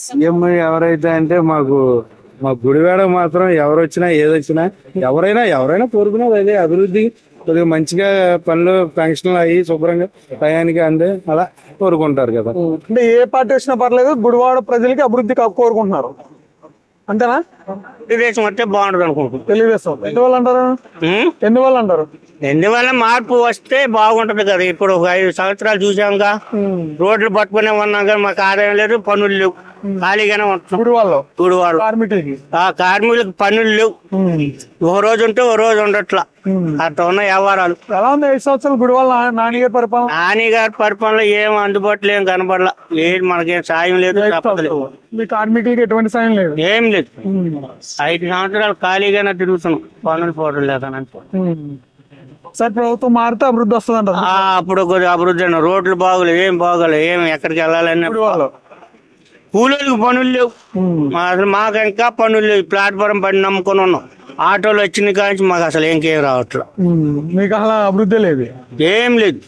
సీఎం ఎవరైతే అంటే మాకు మా గుడివాడ మాత్రం ఎవరు వచ్చినా ఏదొచ్చినా ఎవరైనా కోరుకునేది అదే అభివృద్ధి, కొద్దిగా మంచిగా పనులు పెన్షన్లు అయ్యి శుభ్రంగా టయానికి అందే అలా కోరుకుంటారు కదా. అంటే ఏ పార్టీ వచ్చినా పర్లేదు, గుడివాడ ప్రజలకి అభివృద్ధి కోరుకుంటున్నారు అంతేనా? తెలుగుదేశం వస్తే బాగుంటుంది అనుకుంటున్నాను. తెలుగుదేశం ఎందువల్ల అంటారు? ఎందువల్ల మార్పు వస్తే బాగుంటది కదా. ఇప్పుడు ఒక 5 సంవత్సరాలు చూసాంగా, రోడ్లు పట్టుకునే ఉన్నాం కానీ మాకు ఆదాయం లేదు, పనులు లేవు, ఖాళీగానే ఉంటున్నాం. గుడివాళ్ళు కార్మికులకు పనులు లేవు, ఒక రోజు ఉంటే ఒక రోజు ఉండట్లా, అట్లా ఉన్న వ్యవహారాలు. ఎలా ఉంది 5 సంవత్సరాలు గుడివాళ్ళ నానిగారి పరిపాలన? నానిగారి పరిపాలన ఏం అందుబాటులో ఏం కనబడలా, లేదు మనకేం సాయం లేదు, మీ కార్మికులకి ఎటువంటి సాయం లేదు, ఏం లేదు. 5 సంవత్సరాలు ఖాళీగానే తిరుగుతున్నాం, పనులు పోవడం లేదనంటే. సార్ ప్రభుత్వం మారితే అభివృద్ధి వస్తుంది అంటారు? అప్పుడు కొద్దిగా అభివృద్ధి, రోడ్లు బాగోలేదు, ఏం బాగోలేదు, ఏం ఎక్కడికి వెళ్ళాలని కూలీలకు పనులు లేవు, అసలు మాకు ఇంకా పనులు లేవు. ప్లాట్ఫారం పని నమ్ముకొని ఉన్నాం, ఆటోలు వచ్చిన కానీ మాకు అసలు ఇంకేం రావట్లేదు. మీకు అసలు అభివృద్ధి లేదు, ఏం లేదు.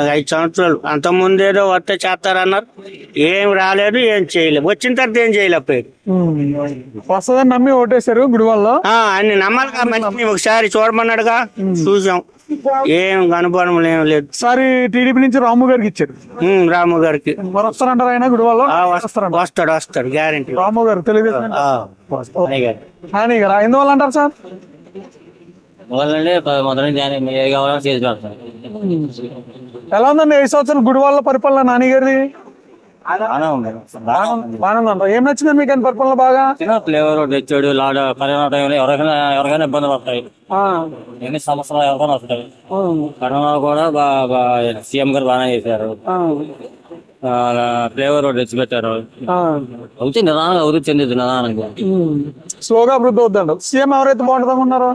5 సంవత్సరాలు అంత ముందేదో వస్తే చేస్తారన్నారు, ఏం రాలేదు, ఏం చేయలేదు. వచ్చిన తర్వాత ఏం చేయలేకపోయారు. వస్తుందని నమ్మి ఓటేశారు గుడివాళ్ళలో. అన్ని నమ్మాలి కాబట్టి ఒకసారి చూడమన్నాడుగా, చూసాం, ఏం అనుభవం ఏం లేదు. సారి టీడీపీ నుంచి రాము గారికి ఇచ్చారు. రాము గారికి వస్తారంటారు ఆయన గుడివాళ్ళలో? వస్తాడు గ్యారెంటీ. రాము గారు తెలుగుదేశం నాని గారు ఎందువల్ల అంటారు సార్? ఎలా ఉందండి 5 సంవత్సరాలు గుడివాళ్ళ పరిపాలన నాని గారిది? ఏం నచ్చింది మీకు ఆయన పరిపాలన బాగా? ఫ్లేవర్ తెచ్చాడు, కరోనా టైంలో ఎవరికైనా ఇబ్బంది పడతాయి, ఎన్ని సమస్యలు ఎవరికైనా వస్తాయి. కరోనా కూడా సీఎం గారు బాగానే చేశారు, ఫ్లేవర్ రోడ్ తెచ్చి పెట్టారు. అవుతుంది నిదానంగా, అభివృద్ధి చెందుతుంది నిదానంగా, స్లోగా అభివృద్ధి అవుతుందండి. సీఎం ఎవరైతే బాగుంటుందన్నారు?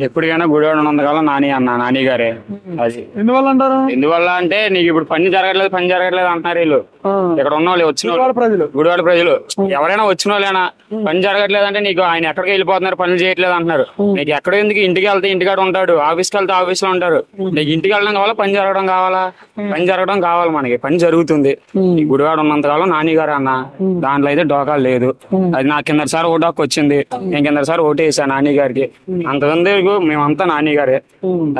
ఎప్పటికైనా గుడివాడ ఉన్నంతకాలం నాని గారే. అది ఎందువల్ల అంటారు? ఎందువల్ల అంటే నీకు ఇప్పుడు పని జరగట్లేదు అంటున్నారు వీళ్ళు. ఇక్కడ ఉన్న వాళ్ళు వచ్చిన గుడివాడ ప్రజలు ఎవరైనా వచ్చిన వాళ్ళైనా పని జరగట్లేదు అంటే నీకు ఆయన ఎక్కడికి వెళ్ళిపోతున్నారు, పనులు చేయట్లేదు అంటున్నారు. నీకు ఎక్కడ ఎందుకు, ఇంటికి వెళ్తే ఇంటికాడ ఉంటాడు, ఆఫీస్కి వెళ్తే ఆఫీస్ లో ఉంటారు. నీకు ఇంటికి వెళ్ళడం కావాలా, పని జరగడం కావాలా? పని జరగడం కావాలి, మనకి పని జరుగుతుంది. ఈ గుడివాడ ఉన్నంతకాలం నాని గారు అన్న, దాంట్లో అయితే డోకా లేదు. అది నాకు కిందసారి ఓటాకు వచ్చింది, నేను కిందసారి ఓటు వేసాను నాని గారికి. అంతమంది మేమంతా నాని గారే,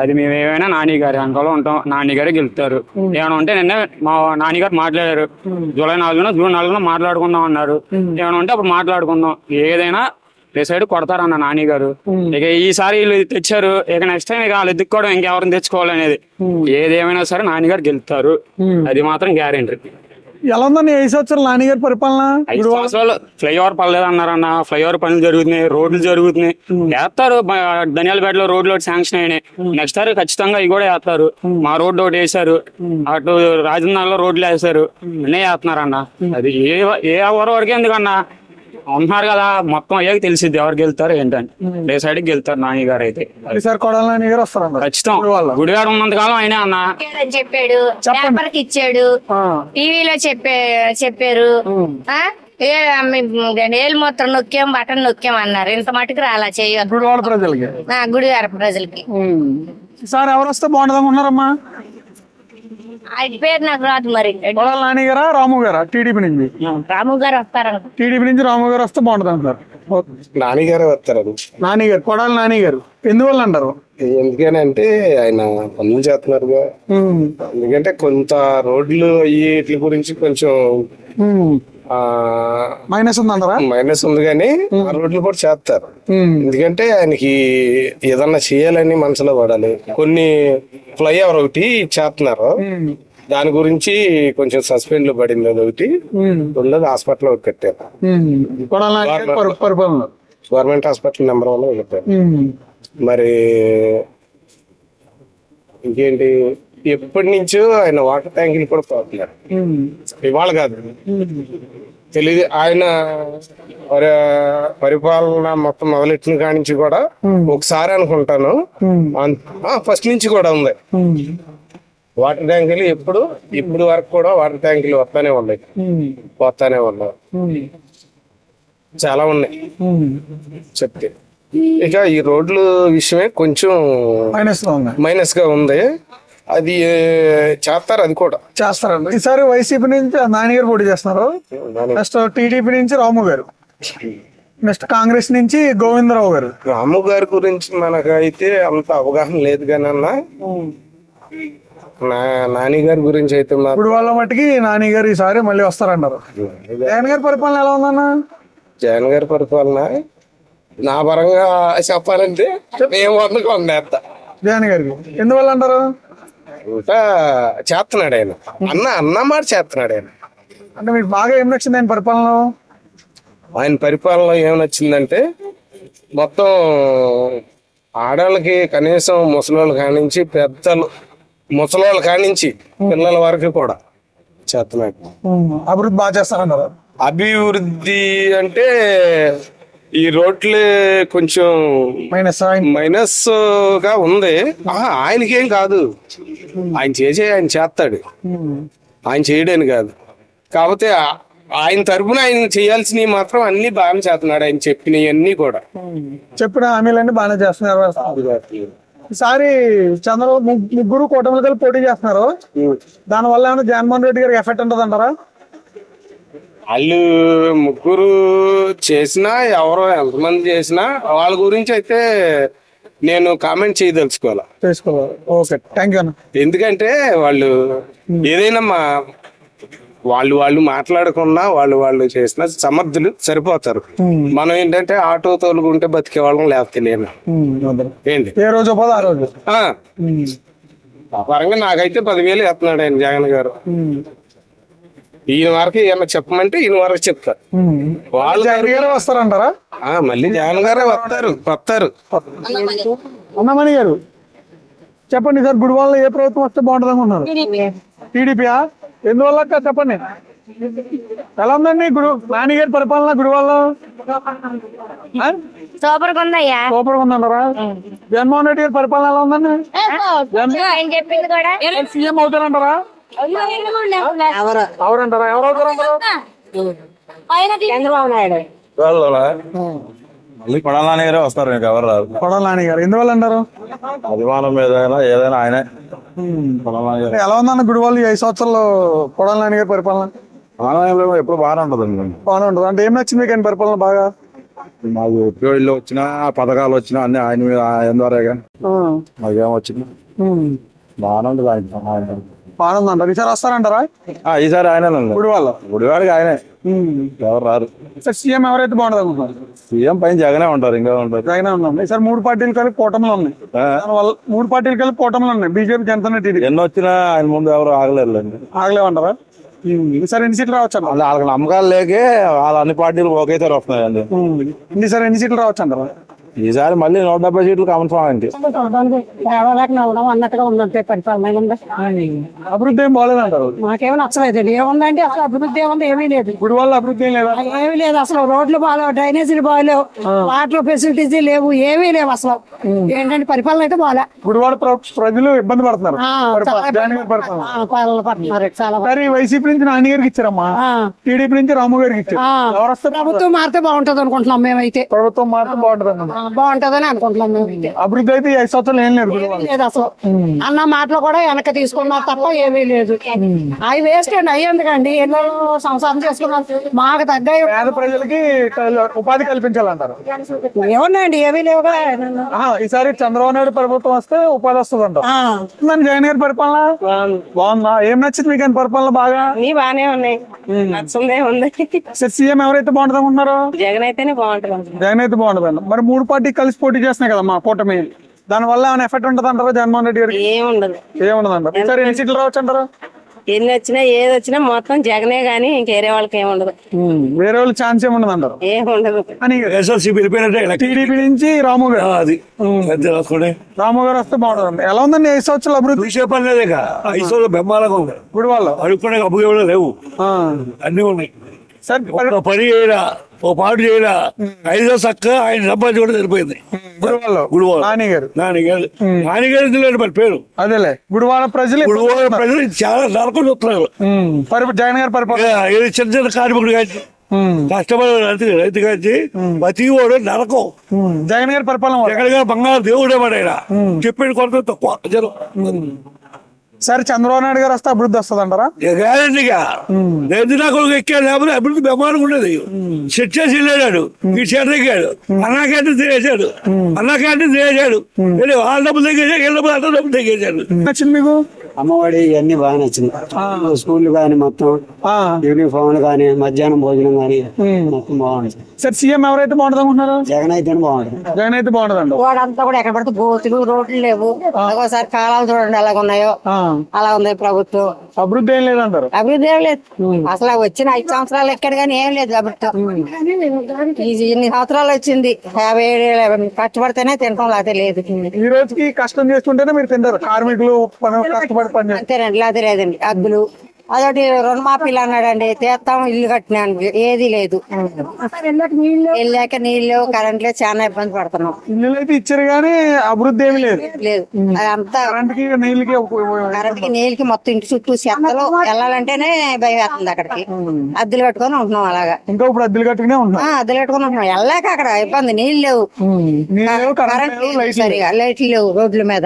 అది మేము ఏమైనా నాని గారి అంకలో ఉంటాం, నాని గారే గెలుస్తారు. ఏమైనా ఉంటే నిన్నే మా నాని గారు మాట్లాడారు, జూలై 4న జూన్ 4న మాట్లాడుకుందాం అన్నారు. ఏమైనా ఉంటే అప్పుడు మాట్లాడుకుందాం, ఏదైనా డిసైడ్ కొడతారన్న నాని గారు. ఇక ఈసారి వీళ్ళు తెచ్చారు, ఇక నెక్స్ట్ టైం ఇక వాళ్ళు ఎత్తుక్కోవడం, ఇంకెవరిని తెచ్చుకోవాలనేది. ఏదేమైనా సరే నాని గారు గెలుస్తారు, అది మాత్రం గ్యారెంటీ. ఎలా ఉందండి 5 సంవత్సరాలు నాని గారి పరిపాలన? 5 సంవత్సరాలు ఫ్లైఓవర్ పడలేదు అన్నారన్న, ఫ్లైఓవర్ పనులు జరుగుతున్నాయి, రోడ్లు జరుగుతున్నాయి, వేస్తారు. ధనియాలపేటలో రోడ్లు ఒకటి శాంక్షన్ అయినాయి, నెక్స్ట్ సారి ఖచ్చితంగా ఇవి కూడా వేస్తారు. మా రోడ్డు ఒకటి వేసారు, అటు రాజధానిలో రోడ్లు వేస్తారు, అన్నీ వేస్తున్నారన్న. అది ఏ ఎవరి వరకు ఎందుకన్నా ఉన్నారు కదా, మొత్తం అయ్యాక తెలిసిద్ది ఎవరు గెలుతారు ఏంటని. ఏ సైడ్ గెలుతారు నాని గారు అయితే ఖచ్చితం. గుడివాడ ఉన్నంతకాలం అయినా అన్న చెప్పాడు, పేపర్కి ఇచ్చాడు, టీవీలో చెప్పారు, ఏళ్ళు మొత్తం నొక్కాం, బటన్ నొక్కాం అన్నారు. ఇంత మటుకు రాలా చేయాలి గుడివాడ ప్రజలకి. గుడివాడ ప్రజలకి సార్ ఎవరు వస్తే బాగుంటుంది అనుకున్నారమ్మా? ఆయన పేరు నాకు రాదు మరి. నాని గారా రాము గారా? టీడీపీ నుంచి రాము గారు వస్తారు. టీడీపీ నుంచి రాము గారు వస్తే బాగుంటుంది అంటారు. నాని గారే వస్తారు. నాని గారు, కొడాలి నాని గారు. ఎందువల్ల అంటారు? ఎందుకని అంటే ఆయన పనులు చేస్తున్నారుగా, ఎందుకంటే కొంత రోడ్లు వీటి గురించి కొంచెం మైనస్ ఉందంటారా? మైనస్ ఉంది కానీ ఆ రోడ్లు కూడా చేస్తారు. ఎందుకంటే ఆయనకి ఏదన్నా చేయాలని మనసులో పడాలి. కొన్ని ఫ్లైఓవర్ ఒకటి చేస్తున్నారు, దాని గురించి కొంచెం సస్పెండ్ లో పడింది. అది ఒకటి, రెండోది హాస్పిటల్ ఒకటి కట్టారు, గవర్నమెంట్ హాస్పిటల్ నెంబర్ 1 కట్టారు. మరి ఇంకేంటి, ఎప్పటి నుంచో ఆయన వాటర్ ట్యాంకులు కూడా పోతున్నారు, ఇవాళ కాదు. తెలియదు ఆయన పరిపాలన మొత్తం మొదలెట్టిన కాడి నుంచి కూడా ఒకసారి అనుకుంటాను, ఫస్ట్ నుంచి కూడా ఉంది వాటర్ ట్యాంకులు. ఇప్పుడు వరకు కూడా వాటర్ ట్యాంకులు వస్తానే ఉన్నాయి, పోతానే ఉన్నాయి, చాలా ఉన్నాయి చెప్తే. ఇక ఈ రోడ్లు విషయమే కొంచెం మైనస్ గా ఉంది. అది చేస్తారు, అది కూడా చేస్తారండి. ఈసారి వైసీపీ నుంచి నాని గారు పోటీ చేస్తున్నారు, నెక్స్ట్ టీడీపీ నుంచి రాము గారు. నెక్స్ట్ కాంగ్రెస్ నుంచి గోవిందరావు గారు. రాము గారి గురించి మనకైతే అంత అవగాహన లేదు కానీ అన్న, నాని గారి గురించి అయితే ఇప్పుడు వాళ్ళ మట్టికి నాని గారు ఈసారి మళ్ళీ వస్తారంటారు. జగన్ గారి పరిపాలన ఎలా ఉందన్న? జగన్ గారి పరిపాలన నా పరంగా చెప్పాలంటే మేము 100కి 100 వేస్తా జగన్ గారికి. ఎందువల్ల అంటారు? ఇంకా చేస్తున్నాడు ఆయన, అన్న మాట చేస్తున్నాడు ఆయన. అంటే మీకు బాగా ఏం నచ్చింది ఆయన పరిపాలన? ఆయన పరిపాలన ఏం నచ్చిందంటే మొత్తం ఆడవాళ్ళకి కనీసం ముసలోళ్ళ కానించి పెద్దలు, ముసలోళ్ళ కానించి పిల్లల వరకు కూడా చేస్తున్నాడు. అభివృద్ధి బాగా చేస్తారన్నారు. అభివృద్ధి అంటే ఈ రోడ్లు కొంచెం మైనస్ గా ఉంది. ఆయనకేం కాదు, ఆయన చేస్తాడు, ఆయన చేయడానికి కాదు. కాకపోతే ఆయన తరపున ఆయన చేయాల్సినవి మాత్రం అన్ని బాగా చేస్తున్నాడు. ఆయన చెప్పినవి అన్ని కూడా చెప్పిన హామీలన్నీ బాగానే చేస్తున్నారు. ఈసారి చంద్రబాబు ముగ్గురు కూటమిలు కలిపి పోటీ చేస్తున్నారు. దానివల్ల ఏమైనా జగన్మోహన్ రెడ్డి గారికి ఎఫెక్ట్ ఉంటుంది అంటారా? వాళ్ళు ముగ్గురు చేసినా, ఎవరో ఎంతమంది చేసినా వాళ్ళ గురించి అయితే నేను కామెంట్ చేయదలుచుకోవాలి. ఓకే, థ్యాంక్ యూ అన్న. ఎందుకంటే వాళ్ళు ఏదైనా వాళ్ళు మాట్లాడకుండా వాళ్ళు చేసిన సమర్థులు సరిపోతారు. మనం ఏంటంటే ఆటో తోలుకుంటే బతికే వాళ్ళం, లేకపోతే లేను. ఏంటి ఏ రోజు పోదు ఆ రోజు. పరంగా నాకైతే 10,000 వేస్తున్నాడు ఆయన జగన్ గారు. ఈయన వరకు ఏమన్నా చెప్పమంటే ఈయన వరకు చెప్తారు. వాళ్ళు జగన్ గారు వస్తారంటారా? మళ్ళీ జగన్ గారే వస్తారు. అన్నమణి గారు చెప్పండి సార్, గుడివాడలో ఏ ప్రభుత్వం వస్తే బాగుంటుంది అనుకుంటున్నారు? టీడీపీయా? ఎందువల్ల చెప్పండి, ఎలా ఉందండి నాని గారి పరిపాలన గుడివాడలో? సూపర్ గా ఉందయ్యా. సూపర్ గా ఉందంటారా? జగన్మోహన్ రెడ్డి గారి పరిపాలన ఎలా ఉందండి? చెప్పింది కూడా సీఎం అవుతారంటారా? ఎవరంటారా? ఎవరు అవుతారంటారు? చంద్రబాబు నాయుడు. మళ్ళీ కొడాల నాని గారే వస్తారు, మీకు ఎవరు రాదు. కొడాల నాని గారు ఎందువల్ల అంటారు? అభిమానం మీద ఏదైనా ఆయనే. ఎలా ఉందన్న గుడివాళ్ళు 5 సంవత్సరాలు కొడాల నాని గారి పరిపాలన? ఎప్పుడు బాగానే ఉంటది. బాగానే ఉంటది అంటే ఏం నచ్చింది మీకు ఆయన పరిపాలన బాగా? మాకు ఉద్యోగులు వచ్చినా, పథకాలు వచ్చినా అన్ని ఆయన మీద, ఆయన ద్వారా మాకేం వచ్చింది బాగానే ఉంటుంది. ఆయన బాగానే ఉందంటారు. ఈసారి వస్తారంటారా? ఈసారి ఆయన గుడివాడికి ఆయనే, ఎవరు రారు. సార్ సీఎం ఎవరైతే బాగుంటుంది అనుకుంటున్నారు? సీఎం పైన జగనే ఉంటారు, ఇంకా ఉంటారు. జగనే ఉన్నాం. ఈసారి 3 పార్టీలు కలిపి కూటమిలో ఉన్నాయి. 3 పార్టీలు కలిపి కూటమిలో ఉన్నాయి, బీజేపీ, జనసేన, టీడీపీ. ఎన్ని వచ్చినా ఆయన ముందు ఎవరు ఆగలేరులేండి. ఆగలేమంటారా? ఈసారి ఎన్ని సీట్లు రావచ్చు అంటారు? వాళ్ళకి నమ్మకాలు లేకే వాళ్ళ అన్ని పార్టీలు ఒకేసారి వస్తున్నాయండి. ఈసారి ఎన్ని సీట్లు రావచ్చు అంటారా? ఈసారి మళ్ళీ 170 సీట్లు కన్ఫర్మ్ అయింది. అన్నట్టుగా ఉందంటే పరిపాలన అభివృద్ధి ఏం బాగాలేదంటారు? మాకేమీ నచ్చలేదు. ఏముందంటే అసలు అభివృద్ధి ఏముంది? ఏమీ లేదు. గుడివాళ్ళ అభివృద్ధి ఏం లేదా? ఏమీ లేదు అసలు. రోడ్లు బాగాలేవు, డ్రైనేజీలు బాగాలేవు, వాటర్ ఫెసిలిటీస్ లేవు, ఏమీ లేవు అసలు. ఏంటంటే పరిపాలన అయితే బాగా. గుడివాడ ప్రజలు ఇబ్బంది పడుతున్నారు. వైసీపీ నుంచి నాని గారికి ఇచ్చారమ్మా, టీడీపీ నుంచి రాము గారికి ఇచ్చారు. ప్రభుత్వం మారితే బాగుంటది అనుకుంటున్నాం మేమైతే. ప్రభుత్వం మారితే బాగుంటది బాగుంటదని అనుకుంటున్నాం మేమైతే. అభివృద్ధి అయితే 5 సంవత్సరాలు ఏం లేదు అసలు. అన్న మాటలు కూడా వెనక తీసుకున్నారు తప్ప ఏమీ లేదు. అవి వేస్ట్ అండి. అయ్యి ఎందుకండి? ఎన్నో సంసారం చేసుకున్నారు. మాకు తగ్గ పేద ప్రజలకి ఉపాధి కల్పించాలంటారు. ఏమున్నాయండి? ఏమీ లేవుగా. ఈసారి చంద్రబాబు నాయుడు ప్రభుత్వం వస్తే ఉపాధి వస్తుంది అంటారు. జగన్ గారి పరిపాలన బాగుందా? ఏం నచ్చింది మీకు ఆయన పరిపాలన? బాగా బాగానే ఉన్నాయి. నచ్చిందే ఉంది. సీఎం ఎవరైతే బాగుంటుంది అనుకుంటున్నారు? జగన్ అయితేనే బాగుంటుంది. జగన్ అయితే బాగుంటుంది. మరి 3 పార్టీ కలిసి పోటీ చేస్తున్నాయి కదా మా కూటమి, దాని వల్ల ఏమైనా ఎఫెక్ట్ ఉంటుంది అంటారా జగన్మోహన్ రెడ్డి గారికి? ఏముండదు. ఏముండదు అంటారు. ఈసారి ఎన్ని సీట్లు రావచ్చు అంటారు? ఎన్ని వచ్చినా ఏది వచ్చినా మొత్తం జగనే గానీ ఇంకేరే వాళ్ళకి ఏముండదు. వేరే వాళ్ళు ఛాన్స్ ఏముండదు అంటారు. ఏముండదు. టీడీపీ నుంచి రాము గారు, రాము గారు వస్తే బాగుంటుంది. ఎలా ఉందండి 5 సంవత్సరాలు అభివృద్ధి? చెప్పలేదే 5 సంవత్సరాలు బ్రహ్మాండంగా ఉంది. గుడివాళ్ళ అడుక్కునే అబ్బు లేవు, అన్ని ఉన్నాయి. ఒక పని చేయడా, ఓ పాటు చేయడా, 5 చక్కగా ఆయన సంపాదించి కూడా సరిపోయింది. నానిగారు మరి పేరు అదేలే. గుడివాడ ప్రజలు చాలా నరకం చూస్తున్నారు. జగన్ గారి పరిపాలన చిన్న చిన్న కార్మికుడు కానీ, కష్టపడే రైతు కానీ ప్రతి వాడు నరకం. జగన్ గారి పరిపాలన, జగన్ గారు బంగారు దేవుడే పడైనా చెప్పేది కొంత తక్కువ జనం. సరే చంద్రబాబు నాయుడు గారు వస్తే అభివృద్ధి వస్తుంది అంటారా? గ్యారెంటీగా నాకు ఎక్కాడు లేకపోతే అభివృద్ధి బ్రహ్మాండంగా ఉండేది. సెట్ చేసి వెళ్ళాడు, ఈ చెట్టు ఎక్కాడు, అన్నా క్యాంటీన్ తినేసాడు, వాళ్ళ డబ్బులు తగ్గేసాడు, వీళ్ళ డబ్బులు తగ్గేసాడు. నచ్చింది మీకు? అమ్మఒడి ఇవన్నీ బాగా నచ్చింది. స్కూల్ గానీ మొత్తం యూనిఫామ్లు గానీ మధ్యాహ్నం భోజనం గానీ మొత్తం బాగుంది. సార్ సీఎం ఎవరైతే బాగుంటుంది అనుకుంటున్నారు? జగన్ అయితే బాగుంటుంది. జగన్ అయితే బాగుంటుంది. వాడంతా కూడా ఎక్కడ పడితే గోతులు రోడ్లు లేవు. ఒకసారి కాలాలు చూడండి ఎలాగ ఉన్నాయో అలా ఉంది ప్రభుత్వం. అభివృద్ధి ఏం లేదంటారు? అభివృద్ధి ఏం లేదు. అసలు వచ్చిన 5 సంవత్సరాలు ఎక్కడ కానీ ఏం లేదు ప్రభుత్వం. ఇన్ని సంవత్సరాలు వచ్చింది 57 ఏళ్ళు కష్టపడితేనే తింటాం, లేకపోతే లేదు. ఈ రోజుకి కష్టం చేసుకుంటేనే మీరు తింటారు. కార్మికులు కష్టపడి పని అంతేనండి, లేకపోతే లేదండి. అద్దులు అదొకటి రుణమాఫీలు అన్నాడండి, తీస్తాం ఇల్లు కట్టినాను, ఏది లేదు. వెళ్ళాక నీళ్ళు కరెంట్ లేదు, చాలా ఇబ్బంది పడుతున్నాం. ఇల్లు అయితే ఇచ్చారు కానీ అభివృద్ధి ఏమి లేదు. అదంతా కరెంట్కి నీళ్ళకి మొత్తం ఇంటి చుట్టూ చెత్తలు వెళ్ళాలంటేనే భయం వేస్తుంది. అక్కడికి అద్దెలు కట్టుకొని ఉంటున్నాం అలాగా. ఇంకా ఇప్పుడు అద్దెలు కట్టుకునే ఉంటున్నాం. అద్దెలు కట్టుకుని ఉంటున్నాం. వెళ్ళాక అక్కడ ఇబ్బంది, నీళ్ళు లేవు, కరెంట్ లేదు, సరిగా లైట్లు లేవు రోడ్ల మీద.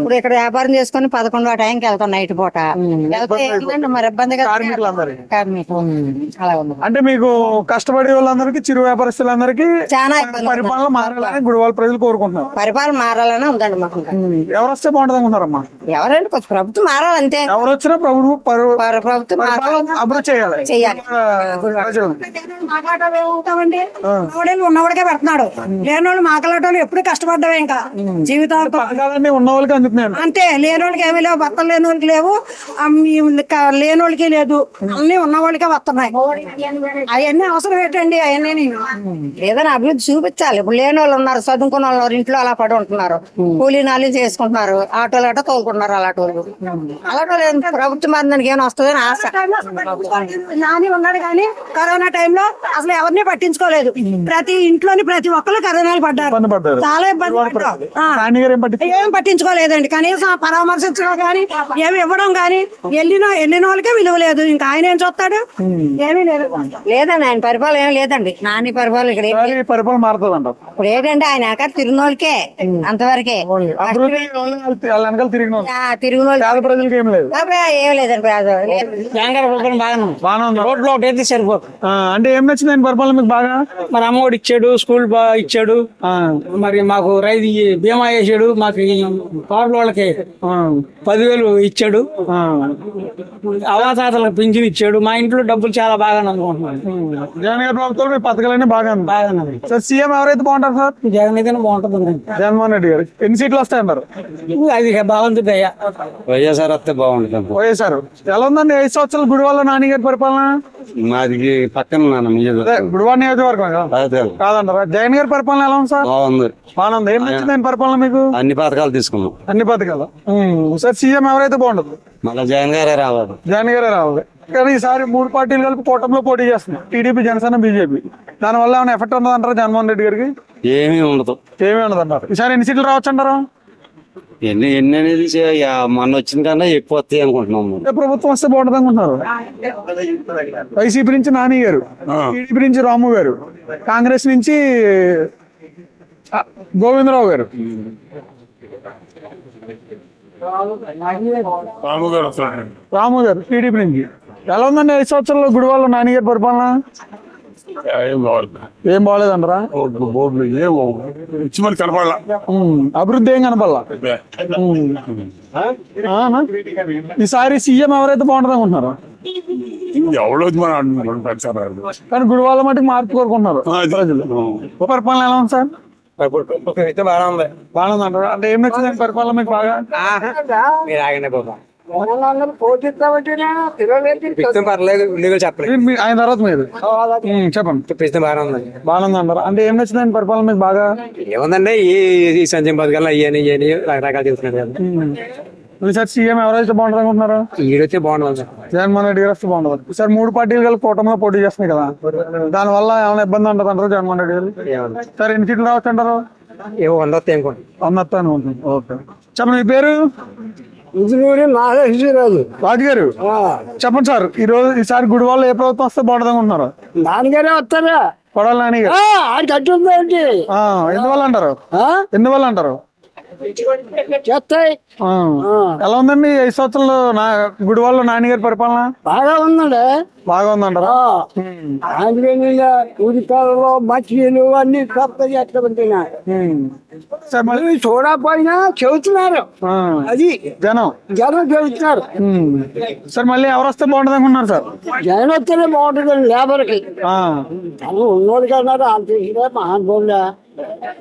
ఇప్పుడు ఇక్కడ వ్యాపారం చేసుకుని 11 ఆ టైంకి వెళ్తాం నైట్ పూట. వెళ్తే ఏంటంటే మరి ఇబ్బందిగా అంటే మీకు కష్టపడే వాళ్ళందరికీ, చిరు వ్యాపారస్తులందరికీ చాలా పరిపాలన మారాలని గుడివాళ్ళ ప్రజలు కోరుకుంటున్నారు. పరిపాలన మారాలని ఉందండి మాకు. ఎవరు వస్తే బాగుంటుంది అనుకుంటారమ్మా? ఎవరండి కొంచెం ప్రభుత్వం మారాలంతే. ఎవరు వచ్చినా ప్రభుత్వం అభివృద్ధి చేయాలి. ఉన్నవాడికే పెడుతున్నాడు, లేని వాళ్ళు మాకలాటోళ్ళు ఎప్పుడు కష్టపడ్డావు ఇంకా జీవితాలు ఉన్న వాళ్ళకి అందుతున్నాను అంతే. లేని వాళ్ళకి ఏమీ లేవు, బట్టలు లేని వాళ్ళకి లేవు, లేని వాళ్ళకి లేదు, అన్ని ఉన్న వాళ్ళకే వస్తున్నాయి. అవన్నీ అవసరం ఏంటండి? అవన్నీ ఏదైనా అభివృద్ధి చూపించాలి. ఇప్పుడు లేని వాళ్ళు ఉన్నారు, చదువుకున్న వాళ్ళు ఇంట్లో అలా పడి ఉంటున్నారు, కూలీ నాలి చేసుకుంటున్నారు, ఆటోలు గట్రా తోలుకుంటున్నారు. అలాంటి వాళ్ళు ప్రభుత్వం మరి దానికి ఏమైనా వస్తుందని ఆశ. నాని ఉన్నాడు కానీ కరోనా టైంలో అసలు ఎవరిని పట్టించుకోలేదు. ప్రతి ఇంట్లోని ప్రతి ఒక్కరు కరోనాలు పడ్డారు, చాలా ఇబ్బంది పడ్డారు. ఏం పట్టించుకోలేదండి. కనీసం పరామర్శించడం కానీ ఏమి ఇవ్వడం కానీ వెళ్ళిన వాళ్ళకే విలువ లేదు. ఇంకా ఆయన ఏం చూస్తాడు? ఏమీ లేదు. లేదండి ఆయన పరిపాలన ఏం లేదండి. నాని పరిపాలన ఇక్కడ పరిపాలన మారుతుందంట. ఇప్పుడు ఏంటంటే ఆయన వెనకాల తిరిగినోళ్ళకే అంతవరకే ప్రజలకి ఏం లేదు. ఏం లేదండి. రోడ్లు ఒకటైతే సరిపోతుంది. అంటే ఏం నచ్చింది ఆయన పరిపాలన మీకు బాగా? మరి అమ్మఒడి ఇచ్చాడు, స్కూల్ బాగా ఇచ్చాడు, మరి మాకు రైతు బీమా వేసాడు, మాకు కార్ల వాళ్ళకి 10,000 ఇచ్చాడు, అవాతాతలకు పింఛన్ ఇచ్చాడు. మా ఇంట్లో డబ్బులు చాలా బాగా అనుకుంటున్నాను. జగన్ గారి ప్రభుత్వం పథకాలన్నీ బాగా సార్. సీఎం ఎవరైతే బాగుంటారు సార్? జగన్ అయితే బాగుంటుంది. జగన్మోహన్ రెడ్డి గారు ఎన్ని సీట్లు వస్తాయన్నారు? అది బాగుంటుంది అయ్యా. వైఎస్ఆర్ వస్తే బాగుంటుంది. వైఎస్ఆర్ ఎలా ఉందండి 5 సంవత్సరాలు గుడివాళ్ళ నాని గారి పరిపాలన? మాది పక్కన గుడివాడ నియోజకవర్గం కాదంటారా? జగన్ గారి పరిపాలన ఎలా ఉంది సార్? బాగుంది. బాగుంది. ఏం నచ్చింది ఆయన పరిపాలన మీకు? అన్ని పథకాలు తీసుకున్నాం. అన్ని పథకాలు. సార్ సీఎం ఎవరైతే బాగుంటుంది? మళ్ళీ జగన్ గారే రావాలి. జగన్ గారే రావాలి. కానీ ఈసారి 3 పార్టీలు కలిపి కూటమిలో పోటీ చేస్తున్నాయి, టీడీపీ, జనసేన, బీజేపీ. దాని వల్ల ఏమైనా ఎఫెక్ట్ ఉందంటారా జగన్మోహన్ రెడ్డి గారికి? ఏమీ ఉండదు. ఏమీ ఉండదు అంటారు. ఈసారి ఎన్ని సీట్లు రావచ్చు అంటారా? ఎన్ని అనేది మొన్న వచ్చిన కన్నా ఎక్కువ వస్తాయి అనుకుంటున్నాం. ప్రభుత్వం వస్తే బాగుంటుంది అనుకుంటున్నారు. వైసీపీ నుంచి నాని గారు, టీడీపీ నుంచి రాము గారు, కాంగ్రెస్ నుంచి గోవిందరావు గారు. రాము గారు టీడీపీ నుంచి. ఎలా ఉందండి 5 సంవత్సరాల్లో గుడివాళ్ళ నాని గారి పరిపాలన? ఏం బాగలేదంటారా? కనపడాల, అభివృద్ధి ఏం కనపడాల. ఈసారి సీఎం ఎవరైతే బాగుంటుంది అనుకుంటున్నారు? కానీ గుడివాళ్ళ మటుకు మార్పు కోరుకుంటున్నారు ప్రజలు. పరిపాలన ఎలా ఉంది సార్? బాగా ఉంది. బాగా ఉంది అంటారా? అంటే ఏం నచ్చింది పరిపాలన మీకు బాగా? ఆయన తర్వాత మీరు చెప్పండి. బాగుంది అంటారా? అంటే ఏం నచ్చింది ఆయన పరిపాలన మీకు బాగా? ఏముందండి ఈ సంక్షేమ పథకాలు అయ్యని రకరకాలు చేస్తున్నాడు కదా. సార్ సీఎం ఎవరైతే బాగుంటుంది అనుకుంటున్నారు? ఈడైతే బాగుంటుంది సార్. జగన్మోహన్ రెడ్డి గారు వస్తే బాగుంటుంది. సార్ 3 పార్టీలు కలిపి కూటమిలో పోటీ చేస్తున్నాయి కదా, దాని వల్ల ఏమైనా ఇబ్బంది ఉంటుంది అంటారు జగన్మోహన్ రెడ్డి గారు? సార్ ఎన్ని సీట్లు రావచ్చు అంటారు? 100 వస్తాయి అనుకోండి. 100 వస్తాయి అనుకుంటుంది. ఓకే. చెప్పండి మీ పేరు? రాజు గారు చెప్పండి సార్. ఈసారి గుడివాళ్ళ ఏ ప్రభుత్వం వస్తే బాగుంటుంది అనుకుంటున్నారు? నాన్నగారే వస్తారా? కొడాలి నాని గారు. ఎందువల్ల అంటారు? చేస్తాయి. ఎలా ఉందండి 5 సంవత్సరాలు గుడివాడలో నాన్నగారి పరిపాలన? బాగా ఉందండి. బాగా ఉందంటారా? ఉడికాలలో మచ్చిలు అన్ని కొత్త చేస్తామంటున్నారు. చూడకపోయినా చెబుతున్నారు. అది జనం చెబుతున్నారు. సార్ మళ్ళీ ఎవరు వస్తే బాగుంటుంది అనుకున్నారు సార్? జగన్ వస్తేనే బాగుంటుంది లేబర్కి. ఉన్నోడికి అన్నారు అంత మహానుభావుడా.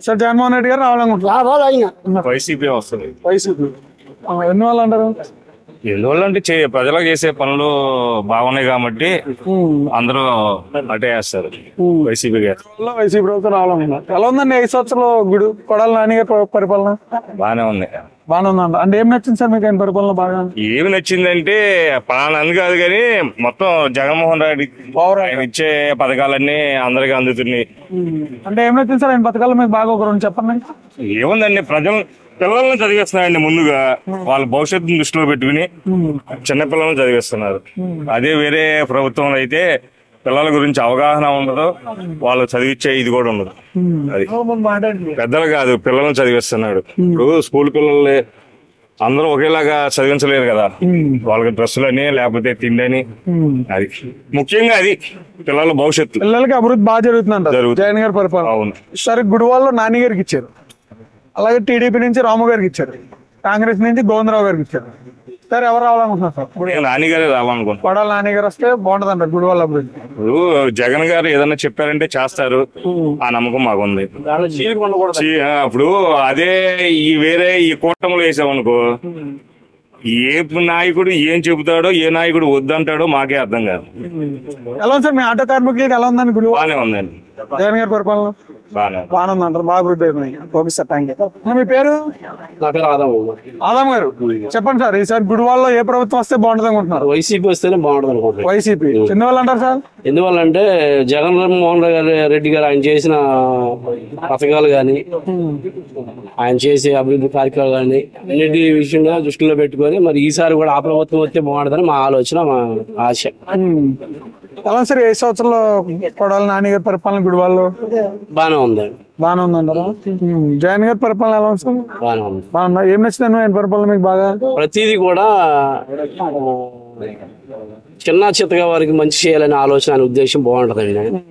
సార్ జగన్మోహన్ రెడ్డి గారు రావాలనుకుంటున్నారు? రావాలి ఆయన. వైసీపీ వస్తుంది. వైసీపీ ఎన్ని వాళ్ళు అంటారు? ఎందువల్ల అంటే ప్రజలకు చేసే పనులు బాగున్నాయి కాబట్టి అందరూ అటే వేస్తారు వైసీపీ గారు. వైసీపీ ప్రభుత్వం రావాలనుకున్నారు. ఎలా ఉందండి 5 సంవత్సరాలు కొడాలి నాన్నగారి పరిపాలన? బాగానే ఉంది. బాగానే ఉందంట. అంటే ఏం నచ్చింది సార్ మీకు ఆయన పరిపాలన బాగా? ఏమి నచ్చిందంటే పలానా కాదు కానీ మొత్తం జగన్మోహన్ రెడ్డి ఆయన ఇచ్చే పథకాలన్నీ అందరికి అందుతున్నాయి. అంటే ఏం నచ్చింది సార్ ఆయన పథకాలు మీకు బాగా? ఒక రెండు చెప్పండి. ఏముందండి, పిల్లల్ని చదివిస్తున్నాయండి. ముందుగా వాళ్ళ భవిష్యత్తుని దృష్టిలో పెట్టుకుని చిన్నపిల్లల్ని చదివిస్తున్నారు. అదే వేరే ప్రభుత్వంలో అయితే పిల్లల గురించి అవగాహన ఉండదు, వాళ్ళు చదివించే ఇది కూడా ఉండదు. అది పెద్దలు కాదు, పిల్లల్ని చదివిస్తున్నాడు. ఇప్పుడు స్కూల్ పిల్లల్ని అందరూ ఒకేలాగా చదివించలేరు కదా, వాళ్ళకి డ్రెస్సులని లేకపోతే తిండని. అది ముఖ్యంగా అది పిల్లల భవిష్యత్తు, పిల్లలకి అభివృద్ధి బాగా జరుగుతుందంట జగన్ గారి పరిపాలన. అవును. సరే గుడివాడలో నాని గారికి ఇచ్చారు, అలాగే టీడీపీ నుంచి రాము గారికి ఇచ్చారు, కాంగ్రెస్ నుంచి గోవిందరావు గారికి ఇచ్చారు. సార్ ఎవరు రావాలనుకుంటున్నారు సార్? ఇప్పుడు నాన్నగారే రావాలనుకుంటున్నారు. కొడాలి నాని గారు వస్తే బాగుంటుంది అంటారు గుడివాడ అభివృద్ధి. ఇప్పుడు జగన్ గారు ఏదన్నా చెప్పారంటే చేస్తారు, ఆ నమ్మకం మాకు ఉంది. ఇప్పుడు అదే ఈ వేరే ఈ కూటమిలో వేసామనుకో, ఏ నాయకుడు ఏం చెబుతాడో ఏ నాయకుడు వద్దంటాడో మాకే అర్థం కాదు. ఎలా ఉంది సార్ మీ ఆటో కార్మికులకి? ఎలా ఉందండి గుడి? బాగానే ఉందండి జగన్ గారి పరిపాలన. బాగానే ఉంది అంటారు. బాగా అభివృద్ధి అయిపోయింది. Okay sir, thank you. మీ పేరు? నా పేరు ఆదాం గారు. చెప్పండి సార్, ఈసారి గుడివాడలో ఏ ప్రభుత్వం వస్తే బాగుంటుంది అనుకుంటున్నారు? వైసీపీ వస్తేనే బాగుంటుంది అనుకుంటున్నారు. వైసీపీ ఎందువల్ల అంటారు సార్? ఎందువల్లంటే జగన్మోహన్ రెడ్డి గారు ఆయన చేసిన పథకాలు కానీ ఆయన చేసే అభివృద్ధి కార్యక్రమాలు కానీ అన్నింటి విషయంగా దృష్టిలో పెట్టుకొని మరి ఈసారి కూడా ఆ ప్రభుత్వం వస్తే బాగుంటుందని మా ఆలోచన, మా ఆశ. ఎలా సార్ 5 సంవత్సరాలు కొడాలి నాని గారి పరిపాలన గుడివాడలో? బాగానే ఉంది. బాగానే ఉందంటారా? జగన్ గారి పరిపాలన ఎలా ఉంది సార్? బాగానే ఉంది. బాగుందా? ఏం నచ్చింది ఆయన పరిపాలన మీకు బాగా? ప్రతిదీ కూడా చిన్న చిత్తగా వారికి మంచి చేయాలనే ఆలోచన, ఆయన ఉద్దేశం బాగుంటుందండి.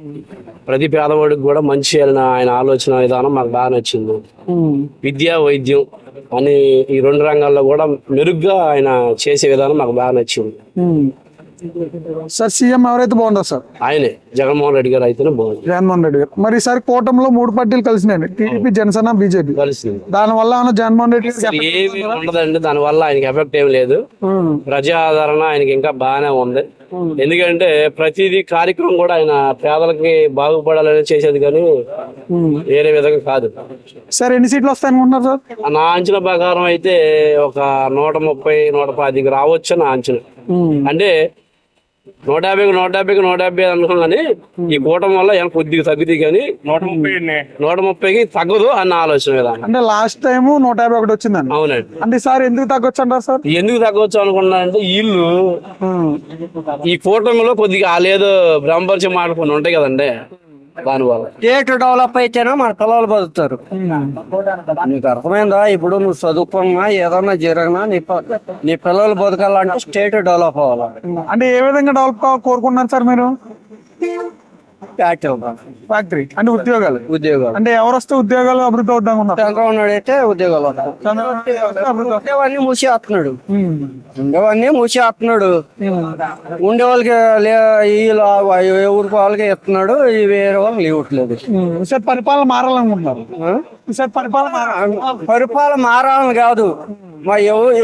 ప్రతి పేదవాడికి కూడా మంచి చేయాలని ఆయన ఆలోచన విధానం మాకు బాగా నచ్చింది. విద్య, వైద్యం అని ఈ 2 రంగాల్లో కూడా మెరుగ్గా ఆయన చేసే విధానం మాకు బాగా నచ్చింది. సార్ సీఎం ఎవరైతే బాగుంటారు సార్? ఆయనే జగన్మోహన్ రెడ్డి గారు అయితేనే బాగుంది. జగన్మోహన్ రెడ్డి గారు. మరి ఈసారి కూటమిలో 3 పార్టీలు కలిసినాయండి, టీడీపీ, జనసేన, బీజేపీ కలిసింది. దాని వల్ల ఏమైనా జగన్మోహన్ రెడ్డి ఏమి ఉండదండి, దాని వల్ల ఆయనకి ఎఫెక్ట్ ఏమి లేదు. ప్రజా ఆదరణ ఆయనకి ఇంకా బాగానే ఉంది. ఎందుకంటే ప్రతిదీ కార్యక్రమం కూడా ఆయన పేదలకి బాగుపడాలని చేసేది కానీ వేరే విధంగా కాదు. సార్ ఎన్ని సీట్లు వస్తాయి అనుకుంటున్నారు సార్? నా అంచనా ప్రకారం అయితే ఒక 130, 110 రావచ్చు నా అంచనా. అంటే 150 అనుకున్నాం కానీ ఈ కూటమి వల్ల కొద్దిగా తగ్గుతుంది కానీ 130కి తగ్గదు అన్న ఆలోచన కదా. అంటే లాస్ట్ టైం 151 వచ్చిందండి. అవునండి. అంటే సార్ ఎందుకు తగ్గొచ్చు అంటారు సార్? ఎందుకు తగ్గొచ్చు అనుకున్నా అంటే వీళ్ళు ఈ కూటమిలో కొద్దిగా లేదో బ్రహ్మపరిచే మాట కొన్ని ఉంటాయి కదండి, దానివల్ల. స్టేట్ డెవలప్ అయితేనే మన పిల్లలు బతుకుతారు. నీకు అర్థమైందా? ఇప్పుడు నువ్వు చదువుకున్నా ఏదన్నా జరిగినా నీ పిల్లలు బతకాలంటే స్టేట్ డెవలప్ అవ్వాలి. అంటే ఏ విధంగా డెవలప్ కోరుకుంటున్నారు సార్ మీరు? ఫ్యాక్టరీ అంటే ఉద్యోగాలు అంటే ఎవరు వస్తే ఉద్యోగాలు అభివృద్ధి అవుతాం? చంద్రబాబు నాయుడు అయితే ఉద్యోగాలు ఉండేవన్నీ మూసేస్తున్నాడు. ఉండే వాళ్ళకి ఊరికి వాళ్ళకి ఇస్తున్నాడు, వేరే వాళ్ళకి ఇవ్వట్లేదు. ఈసారి పరిపాలన మారాలనుకుంటున్నారు? ఈసారి పరిపాలన మారాలని కాదు, మా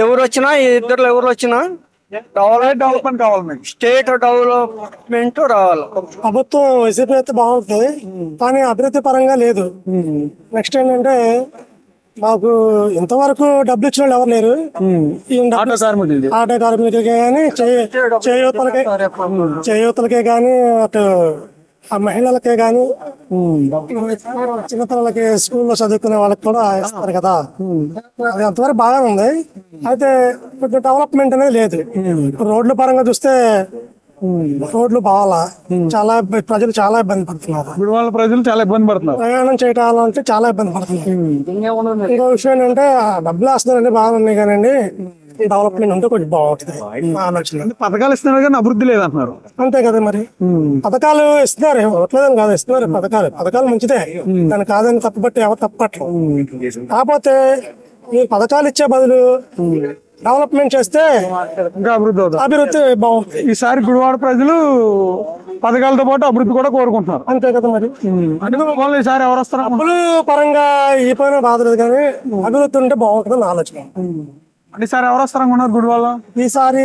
ఎవరు వచ్చినా ఇద్దరు ఎవరు వచ్చినా డెవలప్మెంట్ కావాలి, స్టేట్ డెవలప్మెంట్ రావాలి. ప్రభుత్వం వైసీపీ అయితే బాగుంటుంది కానీ అభివృద్ధి పరంగా లేదు. నెక్స్ట్ ఏంటంటే మాకు ఇంతవరకు డబ్బులు ఇచ్చిన వాళ్ళు ఎవరు లేరు. ఆటో కార్మికులకే కానీ చేయూతలకే కానీ అటు ఆ మహిళలకే కానీ చిన్నపిల్లలకి స్కూల్లో చదువుకునే వాళ్ళకి కూడా ఇస్తారు కదా, అది అంతవరకు బాగానే ఉంది. అయితే కొంచెం డెవలప్మెంట్ అనేది లేదు. రోడ్ల పరంగా చూస్తే రోడ్లు బాగాలా చాలా ప్రజలు చాలా ఇబ్బంది పడుతున్నారు. గుడివాళ్ళ ప్రజలు చాలా ఇబ్బంది పడుతున్నారు. ప్రయాణం చేయాలంటే చాలా ఇబ్బంది పడుతున్నారు. ఇంకో విషయం ఏంటంటే డబ్బులు వేస్తున్నారండి బాగా ఉన్నాయి కానండి డెవలప్మెంట్ ఉంటే కొంచెం బాగుంటుంది ఆలోచన. పథకాలు ఇస్తున్నారు కానీ అభివృద్ధి లేదంటున్నారు. అంతే కదా మరి. పథకాలు ఇస్తున్నారు, ఇవ్వట్లేదని కాదు, ఇస్తున్నారు. పథకాలు మంచిదే, దాన్ని కాదని తప్పుబట్టి ఎవరు తప్పట్లేదు. కాకపోతే ఈ పథకాలు ఇచ్చే బదులు డెవలప్మెంట్ చేస్తే ఇంకా అభివృద్ధి బాగుంటుంది. ఈసారి గుడివాడ ప్రజలు పథకాలతో పాటు అభివృద్ధి కూడా కోరుకుంటున్నారు. అంతే కదా మరి. అంటే ఈసారి ఎవరు వస్తారు? డబ్బులు పరంగా ఈ పైన బాధలేదు కానీ అభివృద్ధి ఉంటే బాగుంటుంది అని ఆలోచన. అంటే ఈసారి ఎవరు వస్తారనుకున్నారు గుడివాళ్ళ? ఈసారి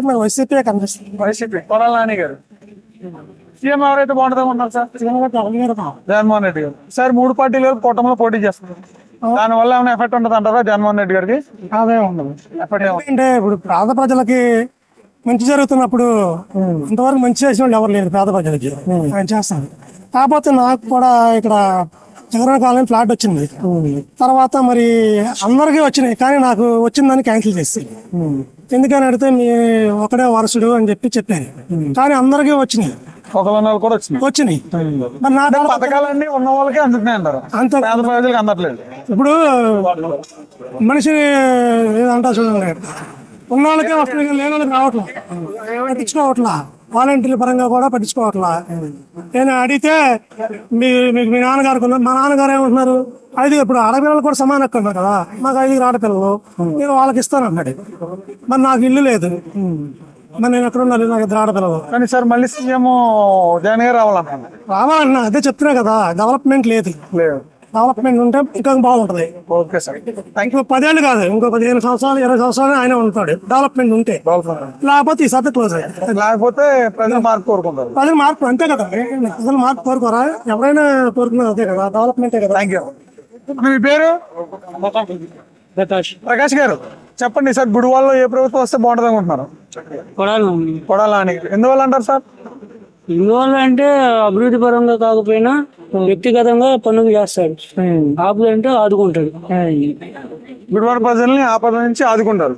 మరి వైసీపీ కనిపిస్తుంది. వైసీపీ కొడాలి నాని గారు. సీఎం ఎవరైతే బాగుంటుందన్నారు సార్? జగన్మోహన్ రెడ్డి గారు. ఈసారి 3 పార్టీలు కూటమిలో పోటీ చేస్తున్నారు. దాని వల్ల ఏమైనా ఎఫెక్ట్ ఉంటుంది అంటారా జగన్మోహన్ రెడ్డి గారికి? అదే ఉండదు. అంటే ఇప్పుడు పేద ప్రజలకి మంచి జరుగుతున్నప్పుడు ఇంతవరకు మంచి చేసిన వాళ్ళు ఎవరు లేరు పేద ప్రజలకి. ఆయన చేస్తాను. కాకపోతే నాకు కూడా ఇక్కడ జగన్ కాలనీ ఫ్లాట్ వచ్చింది. తర్వాత మరి అందరికీ వచ్చినాయి కానీ నాకు వచ్చిందని క్యాన్సిల్ చేసి, ఎందుకని అడిగితే మీ ఒకడే వారసుడు అని చెప్పాను. కానీ అందరికీ వచ్చినాయి, ఒకళ్ళు కూడా వచ్చినాయి. మరి నా పథకాలన్నీ ఉన్న వాళ్ళకే అందుతున్నాయి అంటారు, అంత పేద ప్రజలకు అందట్లేదు. ఇప్పుడు మనిషి ఏదంటా చూడండి, ఉన్న వాళ్ళకే వస్తున్నాయి, లేని వాళ్ళకి రావట్లేదు, పట్టించుకోవట్లా. వాలంటీర్ల పరంగా కూడా పట్టించుకోవట్లా. నేను అడిగితే మీకు మీ నాన్నగారికి ఉన్నారు, మా నాన్నగారు ఏమంటున్నారు, 5 ఇప్పుడు ఆడపిల్లలు కూడా సమానం ఉన్నారు కదా, మాకు 5 ఆడపిల్లలు నేను వాళ్ళకి ఇస్తాను అన్నాడు. మరి నాకు ఇల్లు లేదు, మరి నేను ఎక్కడ ఉండాలి, నాకు 2 ఆడపిల్లలు. కానీ సార్ మళ్ళీ సీఎం జగన్ గారు రావాలన్నా అదే చెప్తున్నా కదా, డెవలప్మెంట్ లేదు. డెవలప్మెంట్ ఉంటే ఇంకా బాగుంటది. ఓకే సార్, ఇంకో 10 ఏళ్ళు కాదు, ఇంకో 15 సంవత్సరాలు 20 సంవత్సరాలు ఆయన ఉంటాడు. డెవలప్మెంట్ ఉంటే, లేకపోతే ఈ సబ్జెక్ట్ క్లోజ్ అయ్యాయి. లేకపోతే ప్రజలు మార్పు కోరుకుంటారు. ప్రజలు మార్పు అంతే కదా, ప్రజలు మార్పు కోరుకోరా? ఎవరైనా కోరుకున్నారు అదే కదా, డెవలప్మెంటే కదా. Thank you. మీ పేరు? ప్రకాష్ గారు, చెప్పండి సార్ గుడివాళ్ళలో ఏ ప్రభుత్వం వస్తే బాగుంటుంది అనుకుంటున్నారు? కొడాలి నాని. ఎందువల్ల అంటారు సార్? ఎందువల్ల అంటే అభివృద్ధి పరంగా కాకపోయినా వ్యక్తిగతంగా పనులు చేస్తాడు, ఆపదంటే ఆదుకుంటాడు. గుడివాడ ప్రజల్ని ఆపద నుంచి ఆదుకుంటారు.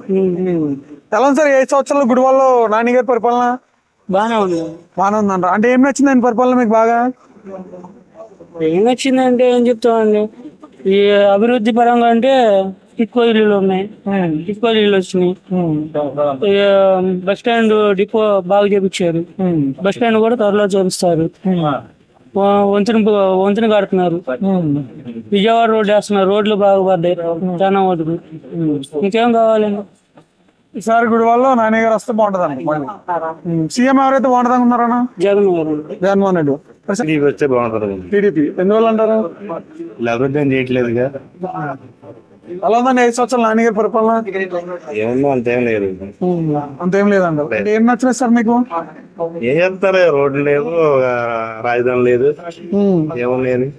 ఎలా సార్ 5 సంవత్సరాలు గుడివాళ్ళలో నాని గారి పరిపాలన? బాగానే ఉందంటారు. అంటే ఏం నచ్చింది ఆయన పరిపాలన మీకు బాగా? ఏం నచ్చిందంటే ఏం చెప్తామండి, ఈ అభివృద్ధి పరంగా అంటే ఎక్కువ ఇల్లులు ఉన్నాయి, ఎక్కువ ఇల్లు వచ్చినాయి. బస్ స్టాండ్ డిపో బాగా చేపించారు, బస్ స్టాండ్ కూడా త్వరలో చేపిస్తారు. వంతుని కడుతున్నారు, విజయవాడ రోడ్డు వేస్తున్నారు, రోడ్లు బాగా పడ్డాయి చాలా వరకు. ఇంకేం కావాలండి? ఈసారి గుడివాళ్ళలో నాని గారు వస్తే బాగుంటుంది అండి. సీఎం ఎవరైతే బాగుంటుంది అనుకున్నారన్నా? జగన్మోహన్ రెడ్డి వస్తే బాగుంటుంది. టీడీపీ. ఎందువల్ల అంటారు? అభివృద్ధి చేయట్లేదుగా. అలా ఉందండి 5 సంవత్సరాలు నాని గారి పరిపాలన? ఏమన్నా అంతేం లేదు, అంతేం లేదండి. ఏం నచ్చలేదు సార్ మీకు? ఏం చేస్తారు, రోడ్లు లేవు, రాజధాని లేదు, ఏమన్నాయని.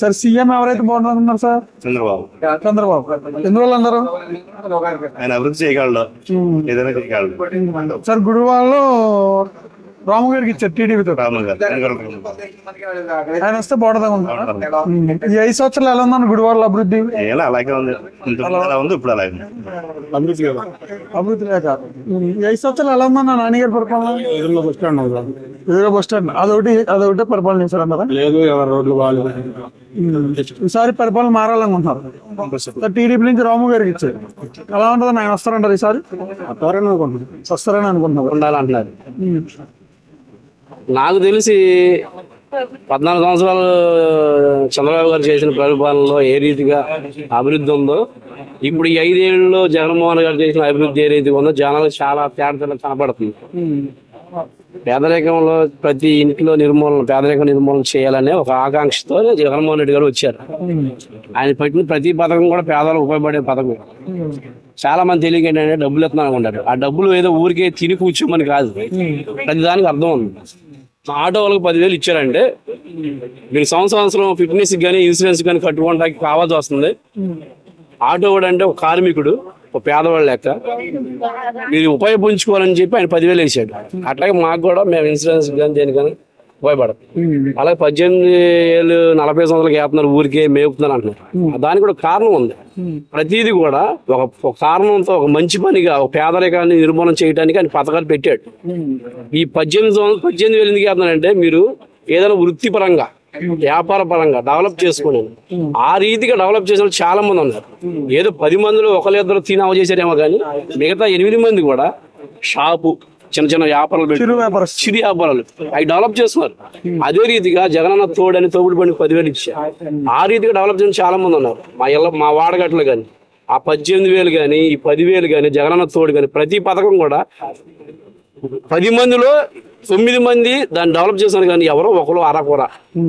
సార్ సీఎం ఎవరైతే బాగుంటుంది అనుకున్నారు సార్? చంద్రబాబు. ఎందువల్ల అన్నారు? ఆయన అభివృద్ధి చేయగలడు, ఏదైనా చేయగలడు. సార్ గుడివాళ్ళలో రాము గారికి ఇచ్చారు టీడీపీతో, ఆయన వస్తే బాగుంటుంది అనుకుంటున్నారు. ఈ 5 సంవత్సరాలు ఎలా ఉందన్న గుడివాళ్ళ అభివృద్ధి? అలాగే ఉంది, ఇప్పుడు అలాగే అభివృద్ధి లేక. ఈ 5 సంవత్సరాలు ఎలా ఉందన్న నాని గారి పరిపాలన? ఎదురుగా బస్ స్టాండ్ ఎదురుగా బస్ స్టాండ్ అదొకటి పరిపాలన చేశారు అన్నారా? లేదు, ఎవరు రోడ్లు బాగాలేదు. ఈసారి పరిపాలన మారాలనుకుంటున్నారు. టీడీపీ నుంచి రాము గారికి ఇచ్చారు. ఎలా ఉంటుందని ఆయన వస్తారంటారు ఈసారి? వస్తారని అనుకుంటున్నారు. ఉండాలంటున్నారు. నాకు తెలిసి 14 సంవత్సరాలు చంద్రబాబు గారు చేసిన పరిపాలనలో ఏ రీతిగా అభివృద్ధి ఉందో, ఇప్పుడు ఈ 5 ఏళ్లలో జగన్మోహన్ గారు చేసిన అభివృద్ధి ఏ రీతిగా ఉందో జనాలకు చాలా తేడా కనపడుతుంది. పేదరికంలో ప్రతి ఇంట్లో పేదరికం నిర్మూలన చేయాలనే ఒక ఆకాంక్షతో జగన్మోహన్ రెడ్డి గారు వచ్చారు. ఆయన పెట్టిన ప్రతి పథకం కూడా పేదలకు ఉపయోగపడే పథకం. చాలా మంది తెలియక ఏంటంటే డబ్బులు ఎత్తున్నాను అనుకుంటారు. ఆ డబ్బులు ఏదో ఊరికే తిని కూర్చోమని కాదు, ప్రతి దానికి అర్థం ఉంది. ఆటో వాళ్ళకి 10,000 ఇచ్చారంటే మీరు సంవత్సరం ఫిట్నెస్ కానీ ఇన్సూరెన్స్ కానీ కట్టుకోవడానికి కావాల్సి వస్తుంది. ఆటో వాడు అంటే ఒక కార్మికుడు, ఒక పేదవాళ్ళ లెక్క, మీరు ఉపయోగించుకోవాలని చెప్పి ఆయన 10,000 వేసాడు. అట్లాగే మాకు కూడా మేము ఇన్సూరెన్స్ కానీ దేనికని ఉపయోగపడదు. అలాగే 18 ఏళ్ళు 40 సంవత్సరాలకి వేస్తున్నారు, ఊరికే మేపుతున్నారు అంటున్నారు. దానికి కూడా కారణం ఉంది. ప్రతిదీ కూడా ఒక కారణంతో ఒక మంచి పనిగా ఒక పేదరికాన్ని నిర్మూలన చేయడానికి ఆయన పథకాలు పెట్టాడు. ఈ 18 వేలు ఎందుకు వేస్తున్నారంటే మీరు ఏదైనా వృత్తిపరంగా వ్యాపార పరంగా డెవలప్ చేసుకున్నాను. ఆ రీతిగా డెవలప్ చేసిన చాలా మంది ఉన్నారు. ఏదో 10 మందిలో ఒకళ్ళిద్దరు తినావ చేశారేమో కానీ మిగతా 8 మంది కూడా షాపు చిన్న చిన్న వ్యాపారాలు చిరు వ్యాపారాలు అవి డెవలప్ చేస్తున్నారు. అదే రీతిగా జగనన్న తోడని తోపుడు బండి 10,000 ఇచ్చారు. ఆ రీతిగా డెవలప్ చేసిన చాలా మంది ఉన్నారు. మా వాడగట్లు కానీ ఆ 18,000 కానీ ఈ 10,000 కానీ జగనన్న తోడు కానీ ప్రతి పథకం కూడా 10 మందిలో 9 మంది దాన్ని డెవలప్ చేశారు. కానీ ఎవరో ఒకరు అరకూర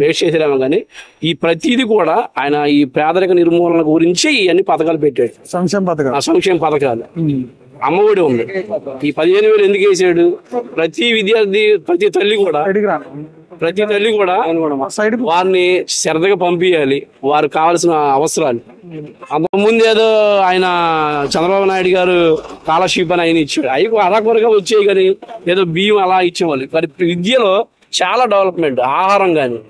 వేస్ట్ చేసేదేమో కానీ ఈ ప్రతిదీ కూడా ఆయన ఈ పేదరిక నిర్మూలన గురించి ఇవన్నీ పథకాలు పెట్టాడు. సంక్షేమ పథకాలు అమ్మఒడి ఉంది. ఈ 15,000 ఎందుకు వేసాడు? ప్రతి విద్యార్థి ప్రతి తల్లి కూడా వారిని శ్రద్ధగా పంపించాలి, వారికి కావాల్సిన అవసరాలు. అంతకుముందు ఏదో ఆయన చంద్రబాబు నాయుడు గారు స్కాలర్షిప్ అని ఆయన ఇచ్చాడు, అవి అరకొరగా వచ్చాయి కానీ ఏదో బియ్యం అలా ఇచ్చేవాళ్ళు. కానీ విద్యలో చాలా డెవలప్మెంట్. ఆహారం కానీ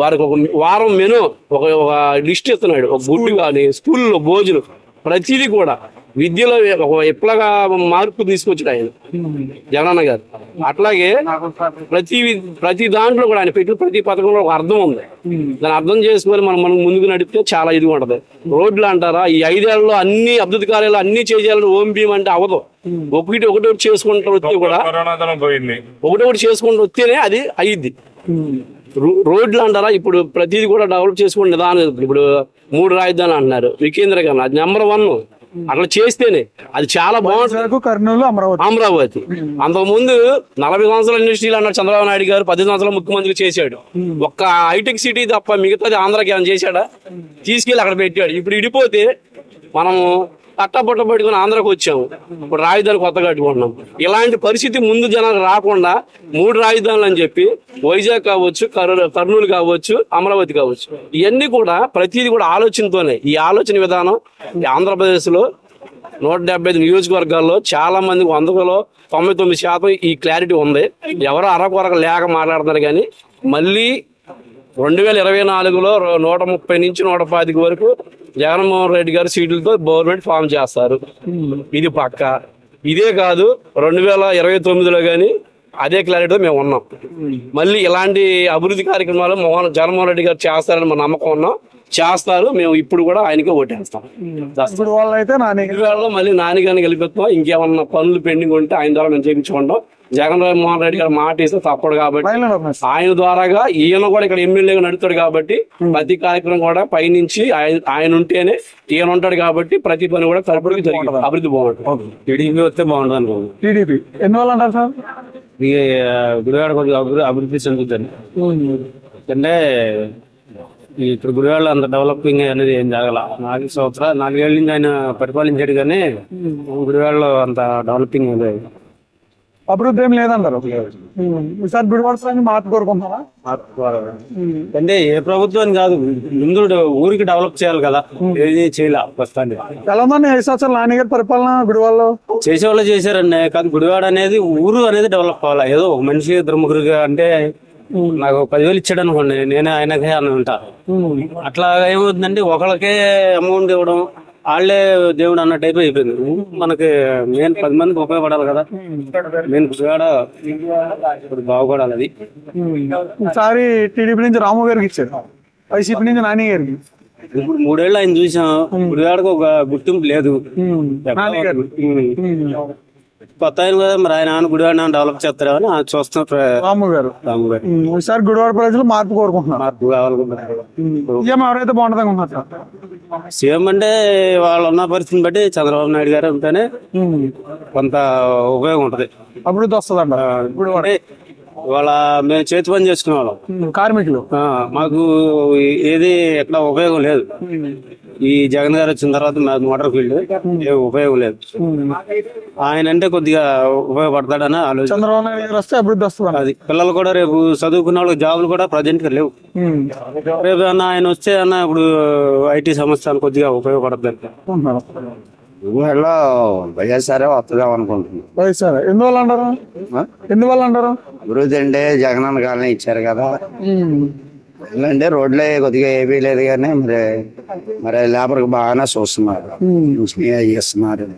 వారికి ఒక వారం మెను ఒక లిస్ట్ ఇస్తున్నాడు, ఒక గుడ్డు కానీ స్కూల్లో భోజనం ప్రతిదీ కూడా విద్యలో ఒక ఎట్లాగా మార్పు తీసుకొచ్చాడు ఆయన జగనన్న గారు. అట్లాగే ప్రతి దాంట్లో కూడా ఆయన పెట్టిన ప్రతి పథకంలో ఒక అర్థం ఉంది. దాన్ని అర్థం చేసుకొని మనం ముందుకు నడిపితే చాలా ఇది ఉంటది. రోడ్లు అంటారా, ఈ 5 ఏళ్లలో అన్ని అభివృద్ధి కార్యాలు అన్ని చేయాలని ఓం భీమ్ అంటే అవదు. ఒకటి చేసుకుంటూ వస్తే కూడా ఒకటి చేసుకుంటూ వస్తేనే అది అయ్యిద్ది. రోడ్లు అంటారా, ఇప్పుడు ప్రతిదీ కూడా డెవలప్ చేసుకునే నిదానం. ఇప్పుడు 3 రాజధానులు అంటున్నారు, వికేంద్రీకరణ అది నెంబర్ 1. అట్లా చేస్తేనే అది చాలా బాగుంటుంది. కర్నూలు, అమరావతి అంతకుముందు 40 సంవత్సరాల ఇండస్ట్రీలు అన్నాడు చంద్రబాబు నాయుడు గారు. 10 సంవత్సరాలు ముఖ్యమంత్రి చేశాడు. ఒక్క హైటెక్ సిటీ తప్ప మిగతాది ఆంధ్రాకి ఏమైనా చేశాడా? తీసుకెళ్ళి అక్కడ పెట్టాడు. ఇప్పుడు ఇడిపోతే మనము అట్టబొట్ట పట్టుకుని ఆంధ్రాకి వచ్చాము. ఇప్పుడు రాజధాని కొత్తగా కట్టుకుంటున్నాం. ఇలాంటి పరిస్థితి ముందు జనాలు రాకుండా 3 రాజధానులు అని చెప్పి వైజాగ్ కావచ్చు, కర్నూలు కావచ్చు, అమరావతి కావచ్చు, ఇవన్నీ కూడా ప్రతిదీ కూడా ఆలోచనతోనే. ఈ ఆలోచన విధానం ఆంధ్రప్రదేశ్ లో 175 నియోజకవర్గాల్లో చాలా మందికి 100లో 99% ఈ క్లారిటీ ఉంది. ఎవరో అరకొరకు లేక మాట్లాడుతున్నారు. కానీ మళ్ళీ 2024లో 130 నుంచి 125 వరకు జగన్మోహన్ రెడ్డి గారు సీట్లతో గవర్నమెంట్ ఫామ్ చేస్తారు. ఇది పక్క. ఇదే కాదు 2029లో కానీ అదే క్లారిటీతో మేము ఉన్నాం. మళ్ళీ ఇలాంటి అభివృద్ధి కార్యక్రమాలు జగన్మోహన్ రెడ్డి గారు చేస్తారని మా నమ్మకం ఉన్నాం. చేస్తారు. మేము ఇప్పుడు కూడా ఆయనకే ఓటేస్తాం. మళ్ళీ నానిగారిని గెలిపిస్తాం. ఇంకేమన్నా పనులు పెండింగ్ ఉంటే ఆయన ద్వారా మేము చేయించుకుంటాం. జగన్మోహన్ రెడ్డి గారు మాట ఇస్తే తప్పడు కాబట్టి ఆయన ద్వారాగా ఈయన కూడా ఇక్కడ ఎమ్మెల్యేగా నడుస్తాడు కాబట్టి ప్రతి కార్యక్రమం కూడా పైనుంచి ఆయన ఉంటేనే ఈయన ఉంటాడు కాబట్టి ప్రతి పని కూడా కలుపుడికి జరిగింది. అభివృద్ధి బాగుంటుంది. టీడీపీ వస్తే బాగుంటుంది అనుకోండి. టీడీపీ ఎందువల్ల అంటారు సార్? గుడివాడ కొద్దిగా అభివృద్ధి చెందుతుంది. అంటే ఇప్పుడు గుడివాడలో అంత డెవలపింగ్ అనేది ఏం జరగల. 4 ఏళ్ళ నుంచి ఆయన పరిపాలించాడు కానీ గుడివాడలో అంత డెవలపింగ్ లేదు. అభివృద్ధి ఏం లేదంటారు. ఈసారి గుడివాడ మార్పు కోరుకుంటున్నారా? అంటే ఏ ప్రభుత్వం కాదు, ముందు ఊరికి డెవలప్ చేయాలి కదా. ఏది చేయాల ప్రస్తుతానికి. ఎలా ఉందండి 5 సంవత్సరాలు నాన్నగారి పరిపాలన గుడివాడలో? చేసేవాళ్ళు చేశారండి. కానీ గుడివాడ అనేది ఊరు అనేది డెవలప్ అవ్వాలి. ఏదో ఒక మనిషి 2-3 అంటే నాకు 10,000 ఇచ్చాడు అనుకోండి, నేనే ఆయనకే అని ఉంటా. అట్లా ఏమవుతుందంటే ఒకళ్ళకే అమౌంట్ ఇవ్వడం, వాళ్ళే దేవుడు అన్న టైప్ అయిపోయింది. మనకి మెయిన్ 10 మందికి ఉపయోగపడాలి కదా. మెయిన్ ఇప్పుడు బాగుపడాలి. అది ఈసారి టీడీపీ నుంచి రాము గారికి ఇచ్చారు, వైసీపీ నుంచి నాని గారికి. ఇప్పుడు 3 ఏళ్ళు ఆయన చూసాం. గుడివాడకు ఒక గుర్తింపు లేదు. కొత్త ఆయన కదా, మరి ఆయన గుడివాడ డెవలప్ చేస్తారని చూస్తున్నారు రాము గారు. ఈసారి గుడివాడ ప్రజలు మార్పు కోరుకుంటున్నారు. మార్పు కావాలనుకుంటున్నారు. ఎవరైతే బాగుంటుంది అనుకుంటున్నారు? సీఎం అంటే వాళ్ళు ఉన్న పరిస్థితిని బట్టి చంద్రబాబు నాయుడు గారు ఉంటేనే కొంత ఉపయోగం ఉంటది, అభివృద్ధి వస్తుంది అంట. వాళ్ళ మేము చేతి పని చేసుకునే వాళ్ళం కార్మికులు, మాకు ఏది ఎట్లా ఉపయోగం లేదు. ఈ జగన్ గారు వచ్చిన తర్వాత మాకు మోటార్ ఫీల్డ్ ఏం ఉపయోగం లేదు. ఆయన అంటే కొద్దిగా ఉపయోగపడతాడని ఆలోచన. చంద్రబాబు నాయుడు గారు వస్తే అభివృద్ధి వస్తుంది. అది పిల్లలు కూడా రేపు చదువుకున్న వాళ్ళకి జాబులు కూడా ప్రజెంట్ గా లేవు. రేపు అన్న ఆయన వస్తే అన్న ఇప్పుడు ఐటీ సంస్థ కొద్దిగా ఉపయోగపడుతుంది. గుడివాడలో వైఎస్ఆర్ వస్తుందాం అనుకుంటున్నాం. వైఎస్ఆర్ ఎందువల్ల అంటారు? ఎందువల్ల అంటారు? అభివృద్ధి అంటే జగనన్న కాలనీ ఇచ్చారు కదా, అంటే రోడ్లే కొద్దిగా ఏమీ లేదు కానీ మరి లేబర్కి బాగానే చూస్తున్నారు, చేస్తున్నారు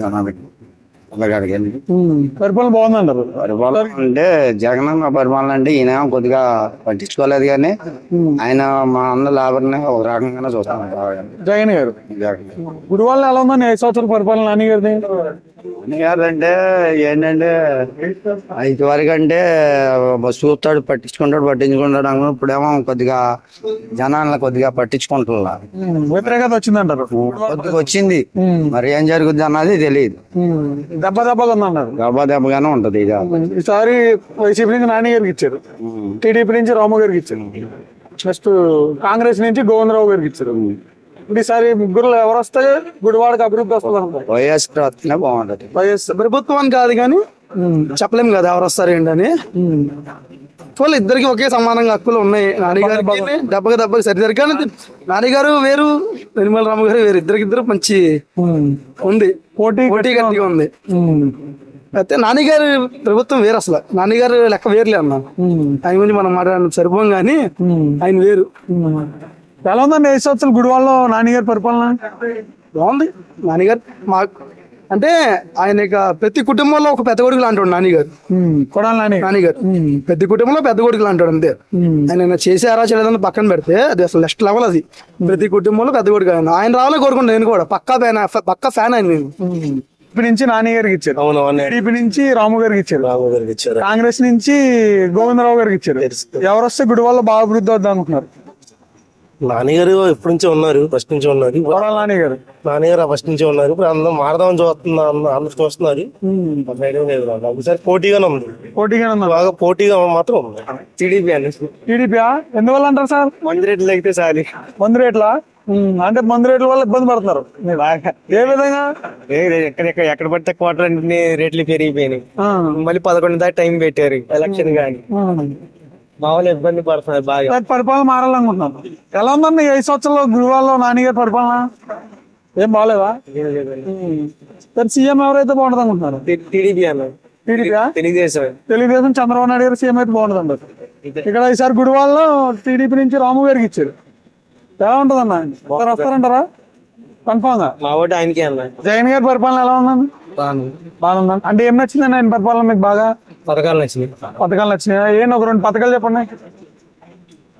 జనాలకి. పరిపాలన బాగుందంటారు? పరిపాలన అంటే జగనన్న పరిపాలన అంటే ఈయన కొద్దిగా పట్టించుకోలేదు కానీ ఆయన మా అన్న లేబర్ని ఒక రకంగానే చూస్తున్నారు. జగన్ గారు గుడివాళ్ళ ఎలా ఉందండి 5 సంవత్సరాల పరిపాలన నాని గారిది? అంటే ఏంటంటే 5 వరకు అంటే చూస్తాడు, పట్టించుకుంటాడు అన్న. ఇప్పుడేమో కొద్దిగా జనాలను కొద్దిగా పట్టించుకుంటున్నా, వ్యతిరేకత వచ్చిందంటారు? కొద్దిగా వచ్చింది, మరి ఏం జరుగుద్ది అన్నది తెలియదు. దెబ్బగా ఉందన్నారు. దెబ్బగానే ఉంటది. ఈసారి వైసీపీ నుంచి నాని గారికి ఇచ్చారు, టీడీపీ నుంచి రాము గారికి ఇచ్చారు, నెక్స్ట్ కాంగ్రెస్ నుంచి గోవిందరావు గారికి ఇచ్చారు. ఈసారి ముగ్గురు ఎవరు వస్తే గుడివాడకి అభివృద్ధి వస్తుంది? వైఎస్ఆర్ వస్తేనే బాగుంటది. వైఎస్ఆర్ ప్రభుత్వం కాదు కానీ చెప్పలేము కదా ఎవరు వస్తారు ఏంటని. వాళ్ళు ఇద్దరికి ఒకే సమానంగా హక్కులు ఉన్నాయి. నాన్నగారికి దెబ్బకి సరిసరి కానీ నాన్నగారు వేరు, నిర్మల రామ గారు వేరు, ఇద్దరు మంచి ఉంది, పోటీ గట్టిగా ఉంది. అయితే నాన్నగారు ప్రభుత్వం వేరు, అసలు నాన్నగారు లెక్క వేరులే అన్నా. ఆయన గురించి మనం మాట్లాడడం సరిపోం కానీ ఆయన వేరు. ఎలా ఉందండి 5 సంవత్సరాలు గుడివాళ్ళలో నాన్నగారి పరిపాలన? బాగుంది. నాన్నగారు మా అంటే ఆయన ప్రతి కుటుంబంలో ఒక పెద్ద కొడుకు లాంటాడు నాన్నగారు. నాన్నగారు ప్రతి కుటుంబంలో పెద్ద కొడుకు లాంటాడు అంతే. ఆయన చేసారా చేయలేదని పక్కన పెడితే అది అసలు నెక్స్ట్ లెవెల్. అది ప్రతి కుటుంబంలో పెద్ద కొడుకు ఆయన రావాలని కోరుకుంటాను. నేను కూడా పక్కా ఫ్యాన్ ఆయన. నేను టీడీపీ నుంచి నాని గారికి ఇచ్చారు, టీడీపీ నుంచి రాము గారికి ఇచ్చారు, కాంగ్రెస్ నుంచి గోవిందరావు గారికి ఇచ్చారు. ఎవరు వస్తే గుడివాళ్ళలో బాగా అభివృద్ధి అవుద్దాం అనుకుంటున్నారు? నాన్నగారు ఎప్పటి నుంచో ఉన్నారు, ఫస్ట్ నుంచి ఉన్నారు. నాన్నగారు ఫస్ట్ నుంచి ఉన్నారు. ఇప్పుడు అందరూ మారదామని అందరూ చూస్తున్నారు. ఒకసారి పోటీగానే ఉంది, బాగా పోటీగా మాత్రం ఉంది. టీడీపీ ఎందువల్ల అంటారు సార్? మంది రేట్లు తగ్గితే చాలు. మందు రేట్లా? అంటే మందు రేట్ల వల్ల ఇబ్బంది పడుతున్నారు. ఏ విధంగా? ఎక్కడ పడితే క్వార్టర్ అన్ని రేట్లు పెరిగిపోయినాయి. మళ్ళీ 11 దాకా టైం పెట్టారు ఎలక్షన్ గానీ. మామూలు ఇబ్బంది పడుతున్నారు బాగా. పరిపాలన మారాలనుకుంటున్నాను. ఎలా ఉందండి 5 సంవత్సరాల్లో గుడివాళ్ళలో నాన్నగారి పరిపాలన? ఏం బాగాలేదా? సీఎం ఎవరైతే బాగుంటుంది అనుకుంటున్నారు? టీడీపీ అన్నారు. తెలుగుదేశం చంద్రబాబు నాయుడు గారు సీఎం అయితే బాగుంటుంది అంటారు. ఇక్కడ ఈసారి గుడివాళ్ళలో టీడీపీ నుంచి రాము గారికి ఇచ్చారు. ఎలా ఉంటుంది అన్న? వస్తారంటారా కన్ఫామ్ గా? మా ఓటు ఆయనకే అన్న. జగన్ గారి పరిపాలన ఎలా ఉందండి? బాగుందా? అంటే ఏం నచ్చిందండి ఆయన పరిపాలన మీకు బాగా? పథకాలు నచ్చినాయి. పథకాలు నచ్చినాయి. ఏం ఒక 2 పథకాలు చెప్పండి.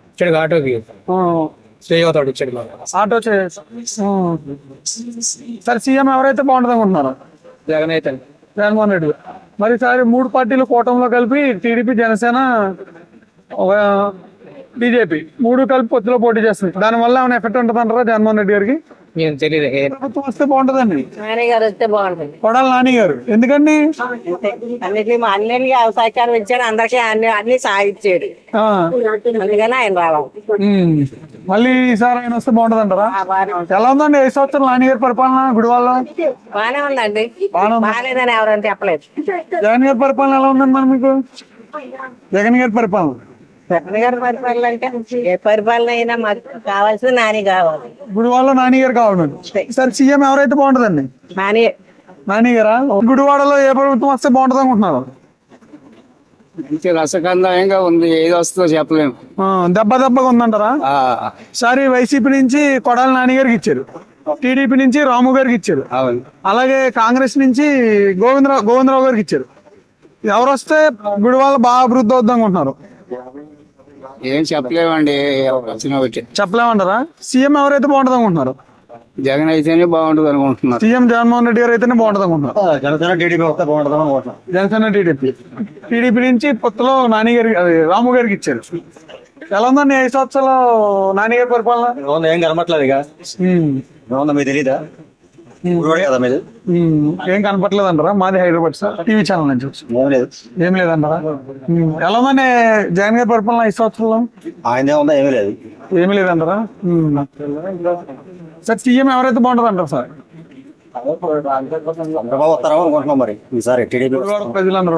ఇచ్చాడు ఆటోకి, ఆటో సరే సీఎం ఎవరైతే బాగుంటుంది అనుకుంటున్నారు? జగన్ అయితే. జగన్మోహన్ రెడ్డి. మరి ఈసారి 3 పార్టీలు కూటమిలో కలిపి టీడీపీ, జనసేన, బీజేపీ 3 కలిపి పొత్తులో పోటీ చేస్తుంది. దాని వల్ల ఏమైనా ఎఫెక్ట్ ఉంటుంది అంటారా జగన్మోహన్ రెడ్డి గారికి? తెలియదు. ప్రభుత్వం వస్తే బాగుంటుందండి. నాన్నగారు వస్తే బాగుంటుంది. కొడాలి నాని గారు ఎందుకండి? అన్నిటికీ సహకారం ఇచ్చాడు, అందరికీ అన్ని సాగిచ్చాడు, అందుకని ఆయన రావాలి. మళ్ళీ ఈసారి ఆయన వస్తే బాగుంటుంది అంటారా? ఎలా ఉందండి 5 సంవత్సరాలు నాని గారి పరిపాలన గుడివాళ్ళలో? బాగానే ఉందండి. బాగాలేదని ఎవరంటే చెప్పలేదు. జగన్ గారి పరిపాలన ఎలా ఉందండి మరి మీకు? జగన్ గారి పరిపాలన పరిపాలన అంటే ఏ పరిపాలన అయినా మాకు కావాల్సిన నాని కావాలి. గుడివాడలో నాని గారు కావాలి. సార్ సీఎం ఎవరైతే బాగుంటుందండి? నాని గారా? గుడివాడలో ఏ ప్రభుత్వం వస్తే బాగుంటుంది అనుకుంటున్నారు? రసకందంగా ఉంది, ఏది వస్తుందో చెప్పలేము. దెబ్బగా ఉందంటారా? సారి వైసీపీ నుంచి కొడాలి నాని గారికి ఇచ్చారు, టీడీపీ నుంచి రాము గారికి ఇచ్చారు, అలాగే కాంగ్రెస్ నుంచి గోవిందరావు గారికి ఇచ్చారు. ఎవరు వస్తే గుడివాడ బాగా అభివృద్ధి అవుద్దాం అనుకుంటున్నారు? ఏం చెప్పలేమండి, చెప్పలేమంటారా? సీఎం ఎవరైతే బాగుంటుంది అనుకుంటున్నారు? జగన్ అయితేనే బాగుంటుంది అనుకుంటున్నారు. సీఎం జగన్మోహన్ రెడ్డి గారు అయితేనే బాగుంటుంది అనుకుంటున్నారు. జనసేన టీడీపీ వస్తే బాగుంటుంది అనుకుంటున్నారు. జనసేన టీడీపీ నుంచి పొత్తులో నాని గారికి, రాము గారికి ఇచ్చారు. ఎలా ఉందండి 5 సంవత్సరాలు నాని గారి పరిపాలన? ఏం కనబట్లేదు ఇక. మీకు తెలీదా? ఏం కనపట్లేదు అంటారా? మాది హైదరాబాద్ సార్, టీవీ ఛానల్ నుంచి. ఏం లేదంటారా? ఎలా ఉందండి జగన్ గారి పరిపాలన 5 సంవత్సరాలు? ఆయన ఉందా? ఏమీ లేదు. ఏమీ లేదంటారా? సార్ సీఎం ఎవరైతే బాగుంటుంది అంటారు సార్? వస్తారా అనుకుంటున్నాం మరి ఈసారి టీడీపీ ప్రజలందరూ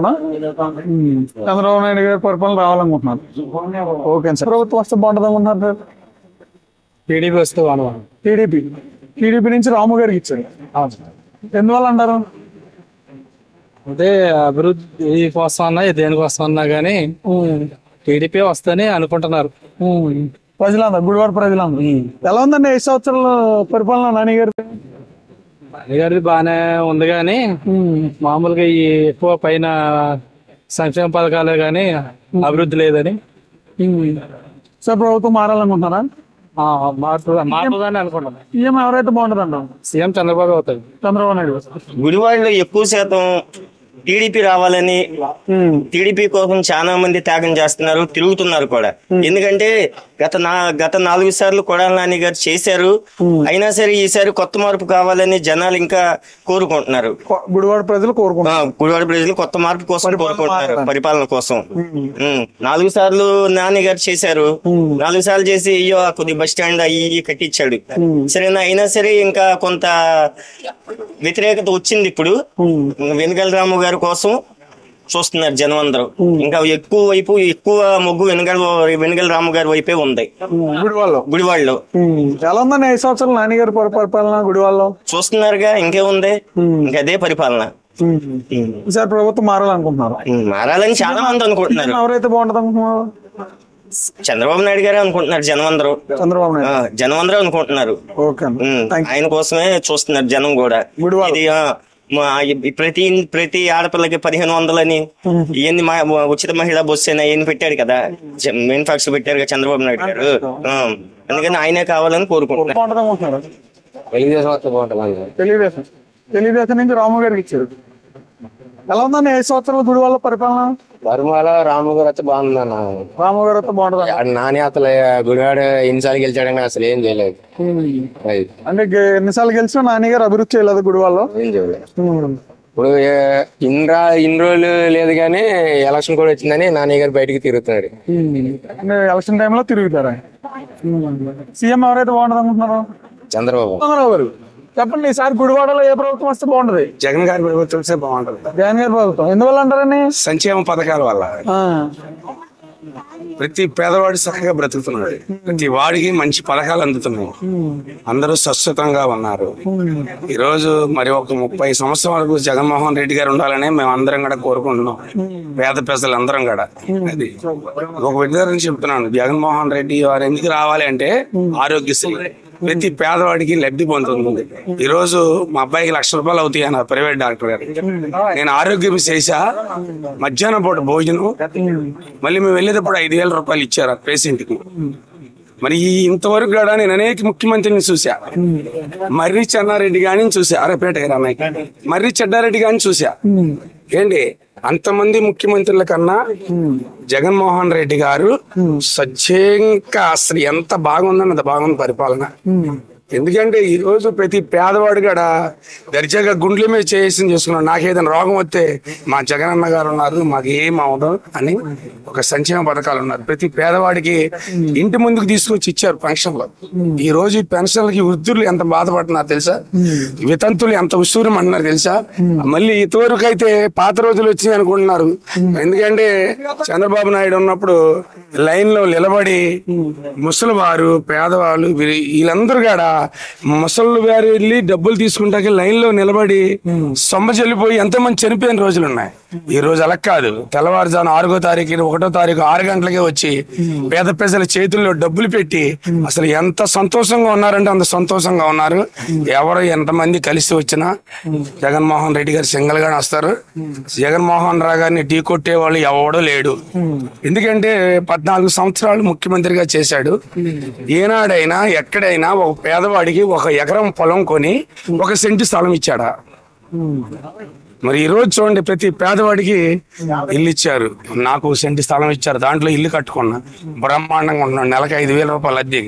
చంద్రబాబు నాయుడు గారి పరిపాలన రావాలనుకుంటున్నారు. Okay sir. ప్రభుత్వం వస్తే బాగుంటుంది అనుకుంటున్నారు సార్? టీడీపీ వస్తే బాగుంటుంది. టీడీపీ నుంచి రాము గారికి ఇచ్చారు. ఎందువల్ల అంటారు? అదే అభివృద్ధి కోసం అన్నా దేనికోసం అన్నా గానీ టీడీపీ వస్తని అనుకుంటున్నారు ప్రజలందరూ, గుడివాడ ప్రజలందరూ. ఎలా ఉందండి 5 సంవత్సరాల పరిపాలన నాని గారి? గారిది బాగానే ఉంది కానీ మామూలుగా ఈ ఎక్కువ పైన సంక్షేమ పథకాలే గానీ అభివృద్ధి లేదని. సార్ ప్రభుత్వం మారాలనుకుంటున్నారా? మారుతుందని అనుకుంటున్నాను. సీఎం ఎవరైతే బాగుంటుంది అంటాం? సీఎం చంద్రబాబు అవుతాడు. చంద్రబాబు నాయుడు. గుడివాడలో ఎక్కువ శాతం టీడీపీ రావాలని టీడీపీ కోసం చాలా మంది త్యాగం చేస్తున్నారు, తిరుగుతున్నారు కూడా. ఎందుకంటే గత 4 సార్లు కొడాలి నాని గారు చేశారు. అయినా సరే ఈసారి కొత్త మార్పు కావాలని జనాలు ఇంకా కోరుకుంటున్నారు. గుడివాడ ప్రజలు కోరుకుంటున్నారు. గుడివాడ ప్రజలు కొత్త మార్పు కోసం కోరుకుంటున్నారు, పరిపాలన కోసం. 4 సార్లు నాని గారు చేశారు. 4 సార్లు చేసి అయ్యో కొద్ది బస్ స్టాండ్ అయ్యి కట్టించాడు. సరేనా, అయినా సరే ఇంకా కొంత వ్యతిరేకత వచ్చింది. ఇప్పుడు వెనుగల రాము గారి కోసం చూస్తున్నారు జనం అందరూ. ఇంకా ఎక్కువ మొగ్గు వెనుగల రాము గారి వైపే ఉంది గుడివాడలో. ఎలా ఉందండి 5 సంవత్సరాలు నాని గారి పరిపాలన గుడివాడలో? చూస్తున్నారుగా, ఇంకేముంది, ఇంకా అదే పరిపాలన. సార్ ప్రభుత్వం మారాలనుకుంటున్నారు? మారాలని చాలా మంది అనుకుంటున్నారు. ఎవరైతే బాగుంటుంది అనుకుంటున్నారు? చంద్రబాబు నాయుడు గారే అనుకుంటున్నారు జనం అందరూ. జనం అందరూ అనుకుంటున్నారు. ఆయన కోసమే చూస్తున్నారు జనం కూడా. ఇది ప్రతి ఆడపిల్లకి 1500 అని ఇవన్నీ ఉచిత మహిళా బస్సు అని అవన్నీ పెట్టాడు కదా, మేనిఫెస్టో పెట్టారు కదా చంద్రబాబు నాయుడు గారు. అందుకని ఆయనే కావాలని కోరుకుంటున్నారు. తెలుగుదేశం నుంచి రాము గారికి ఇచ్చారు. ఎలా ఉందండి 5 సంవత్సరాల గుడివాళ్ళ పరిపాలన? పరిమాల రాము గారు అయితే బాగుందన్న. రాము గారు అయితే బాగుంటుంది. నాని అసలు గుడివాడ ఎన్నిసార్లు గెలిచాడని అసలు ఏం చేయలేదు. అంటే ఎన్నిసార్లు గెలిచినా నాని గారు అభివృద్ధి చేయలేదు గుడివాళ్ళలో? ఏం చేయలేదు. ఇప్పుడు ఇన్ని రోజులు లేదు కానీ ఎలక్షన్ కూడా వచ్చిందని నాని గారు బయటికి తిరుగుతున్నాడు. ఎలక్షన్ టైంలో తిరుగుతారా? సీఎం ఎవరైతే బాగుంటుంది అనుకుంటున్నారు? చంద్రబాబు గారు. చెప్పండి, ఈసారి గుడివాడలో ఏ ప్రభుత్వం వస్తే బాగుంటది? జగన్ గారి ప్రభుత్వం వస్తే బాగుంటది. జగన్ గారి ప్రభుత్వం ఎందువల్ల అంటారని? సంక్షేమ పథకాల వల్ల. ప్రతి పేదవాడు చక్కగా బ్రతుకుతున్నాడు. ప్రతి వాడికి మంచి పథకాలు అందుతున్నాయి. అందరూ స్వచ్ఛతంగా ఉన్నారు. ఈ రోజు మరి ఒక 30 సంవత్సరాల వరకు జగన్మోహన్ రెడ్డి గారు ఉండాలని మేము అందరం కూడా కోరుకుంటున్నాం. పేద ప్రజలందరం కూడా. అది ఒక విధానం చెప్తున్నాను. జగన్మోహన్ రెడ్డి వారు ఎందుకు రావాలి అంటే ఆరోగ్యశ్రీ ప్రతి పేదవాడికి లబ్ధి పొందుతుంది. ఈ రోజు మా అబ్బాయికి ₹1,00,000 అవుతాయి అన్న ప్రైవేట్ డాక్టర్ గారు. నేను ఆరోగ్యం చేసా, మధ్యాహ్నం పూట భోజనం, మళ్ళీ మేము వెళ్ళేటప్పుడు ₹5,000 ఇచ్చారు ఆ పేషెంట్ కి. మరి ఇంతవరకు కూడా నేను అనేక ముఖ్యమంత్రిని చూసా. మర్రి చెన్నారెడ్డి గాని చూసా, అరపేట అమ్మాయికి మర్రి చెడ్డారెడ్డి గాని చూసా. ఏంటి అంతమంది ముఖ్యమంత్రుల కన్నా జగన్మోహన్ రెడ్డి గారు సత్యంగా అసలు ఎంత బాగుందని అంత బాగుంది పరిపాలన. ఎందుకంటే ఈ రోజు ప్రతి పేదవాడు కూడా దర్జాగా గుండెల మీద చేసుకున్నాడు. నాకేదైనా రోగం వస్తే మా జగనన్న గారు ఉన్నారు, మాకు ఏం అవదు అని ఒక సంక్షేమ పథకాలు ఉన్నారు. ప్రతి పేదవాడికి ఇంటి ముందుకు తీసుకొచ్చి ఇచ్చారు పెన్షన్లు. ఈ రోజు ఈ పెన్షన్లకి వృద్ధులు ఎంత బాధపడుతున్నారు తెలుసా? వితంతులు ఎంత ఉసూరం అంటున్నారు తెలుసా? మళ్ళీ ఇంతవరకు అయితే పాత రోజులు వచ్చినాయి అనుకుంటున్నారు. ఎందుకంటే చంద్రబాబు నాయుడు ఉన్నప్పుడు లైన్ లో నిలబడి ముసలి వారు, పేదవాళ్ళు వీళ్ళందరూ కూడా ముసళ్ళు గారు వెళ్ళి డబ్బులు తీసుకుంటాక లైన్ లో నిలబడి సొమ్మ చెల్లిపోయి ఎంతమంది చనిపోయిన రోజులు ఉన్నాయి. ఈ రోజు అలా కాదు. తెల్లవారుజాను 6వ తారీఖు 1వ తారీఖు 6 గంటలకే వచ్చి పేద ప్రజల చేతుల్లో డబ్బులు పెట్టి అసలు ఎంత సంతోషంగా ఉన్నారంటే అంత సంతోషంగా ఉన్నారు. ఎవరు ఎంతమంది కలిసి వచ్చినా జగన్మోహన్ రెడ్డి గారు సింగల్ గానే వస్తారు. జగన్మోహన్ రావు గారిని ఢీ కొట్టే వాళ్ళు ఎవడో లేడు. ఎందుకంటే 14 సంవత్సరాలు ముఖ్యమంత్రిగా చేశాడు. ఏనాడైనా ఎక్కడైనా ఒక పేదవాడికి 1 ఎకరం పొలం కొని 1 సెంటు స్థలం ఇచ్చాడా? మరి ఈ రోజు చూడండి, ప్రతి పేదవాడికి ఇల్లు ఇచ్చారు. నాకు 1 సెంటు స్థలం ఇచ్చారు, దాంట్లో ఇల్లు కట్టుకున్నా, బ్రహ్మాండంగా ఉంటున్నాను. నెలకు ₹5,000 అద్దె,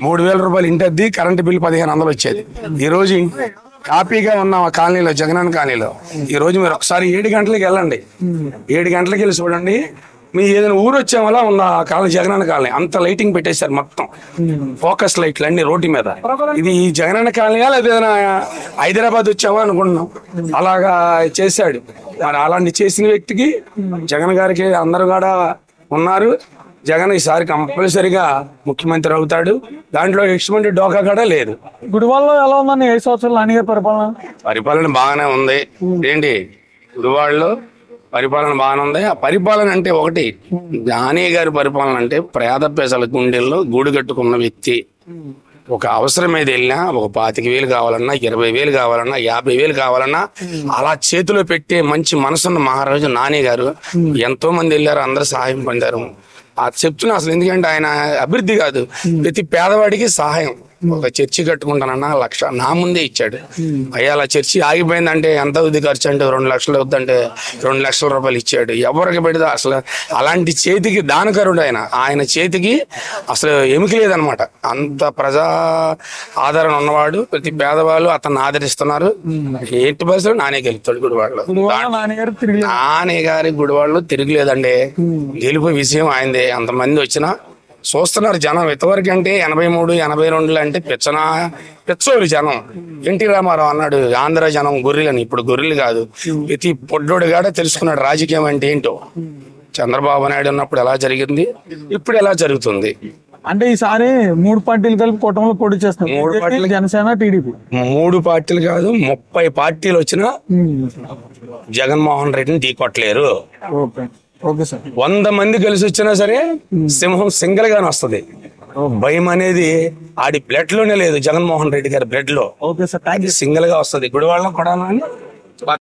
₹3,000 ఇంటి అద్దె, కరెంటు బిల్లు 1,500 వచ్చేది. ఈ రోజు హ్యాపీగా ఉన్నాం ఆ కాలనీలో, జగనన్న కాలనీలో. ఈ రోజు మీరు ఒకసారి 7 గంటలకు వెళ్ళండి, 7 గంటలకు వెళ్ళి చూడండి. మీ ఏదైనా ఊరు వచ్చామలా ఉన్న కాలనీ, జగనన్న కాలనీ అంత లైటింగ్ పెట్టేశారు, మొత్తం ఫోకస్ లైట్లు అన్ని రోడ్డు మీద. ఇది జగనన్న కాలనీయా లేదా ఏదైనా హైదరాబాద్ వచ్చామా అనుకుంటున్నాం. అలాగా చేశాడు. అలాంటి చేసిన వ్యక్తికి జగన్ గారికి అందరూ కూడా ఉన్నారు. జగన్ ఈసారి కంపల్సరిగా ముఖ్యమంత్రి అవుతాడు. దాంట్లో ఎక్స్మెంట్ డోకా కూడా లేదు. గుడివాడలో ఎలా ఉందని 5 సంవత్సరాలు నాన్నగారి పరిపాలన బాగానే ఉంది. ఏంటి గుడివాడలో పరిపాలన బాగానే ఉంది. ఆ పరిపాలన అంటే ఒకటి, నాని గారి పరిపాలన అంటే పేద ప్రజల గుండెల్లో గూడు కట్టుకున్న వ్యక్తి. ఒక అవసరం మీద వెళ్ళినా ఒక 25,000 కావాలన్నా, 20,000 కావాలన్నా, 50,000 కావాలన్నా అలా చేతిలో పెట్టే మంచి మనసున్న మహారాజు నాని గారు. ఎంతో మంది వెళ్ళారు, అందరూ సహాయం పొందారు. అది చెప్తున్నా అసలు. ఎందుకంటే ఆయన అభివృద్ధి కాదు, ప్రతి పేదవాడికి సహాయం. ఒక చర్చి కట్టుకుంటానన్నా 1,00,000 నా ముందే ఇచ్చాడు. అయ్యా అలా చర్చి ఆగిపోయిందంటే ఎంత అవుద్ది ఖర్చు అంటే 2 లక్షలు అవుద్దంటే 2 లక్షల రూపాయలు ఇచ్చాడు. ఎవరికి పెడితే అసలు అలాంటి చేతికి దానకరుడు ఆయన చేతికి అసలు ఎమికి లేదనమాట. అంత ప్రజా ఆదరణ ఉన్నవాడు. ప్రతి పేదవాళ్ళు అతన్ని ఆదరిస్తున్నారు. ఎట్టి పరిస్థితులు నానే గెలుస్తాడు గుడివాడలో. నాని గారి గుడివాడలో తిరగలేదండి. గెలుపు విషయం ఆయనదే. అంతమంది వచ్చినా చూస్తున్నారు జనం. ఇంతవరకు అంటే 83, 82 అంటే పిచ్చోలు జనం. ఎన్టీ రామారావు అన్నాడు ఆంధ్ర జనం గొర్రెలని. ఇప్పుడు గొర్రెలు కాదు, ప్రతి పొడ్డోడు కూడా తెలుసుకున్నాడు రాజకీయం అంటే ఏంటో. చంద్రబాబు నాయుడు ఉన్నప్పుడు ఎలా జరిగింది, ఇప్పుడు ఎలా జరుగుతుంది. అంటే ఈసారి 3 పార్టీలు కలిపి కూటమిలో పోటీ చేస్తున్నారు. 3 పార్టీలు, జనసేన, టీడీపీ. 3 పార్టీలు కాదు 30 పార్టీలు వచ్చినా జగన్మోహన్ రెడ్డిని ఢీకొట్టలేరు. Okay sir. 100 మంది కలిసి వచ్చినా సరే సింహం సింగిల్ గానే వస్తుంది. భయం అనేది ఆడి బ్లడ్ లోనే లేదు, జగన్మోహన్ రెడ్డి గారి బ్లడ్ లో. సింగిల్ గా వస్తుంది. గుడివాడలో కూడా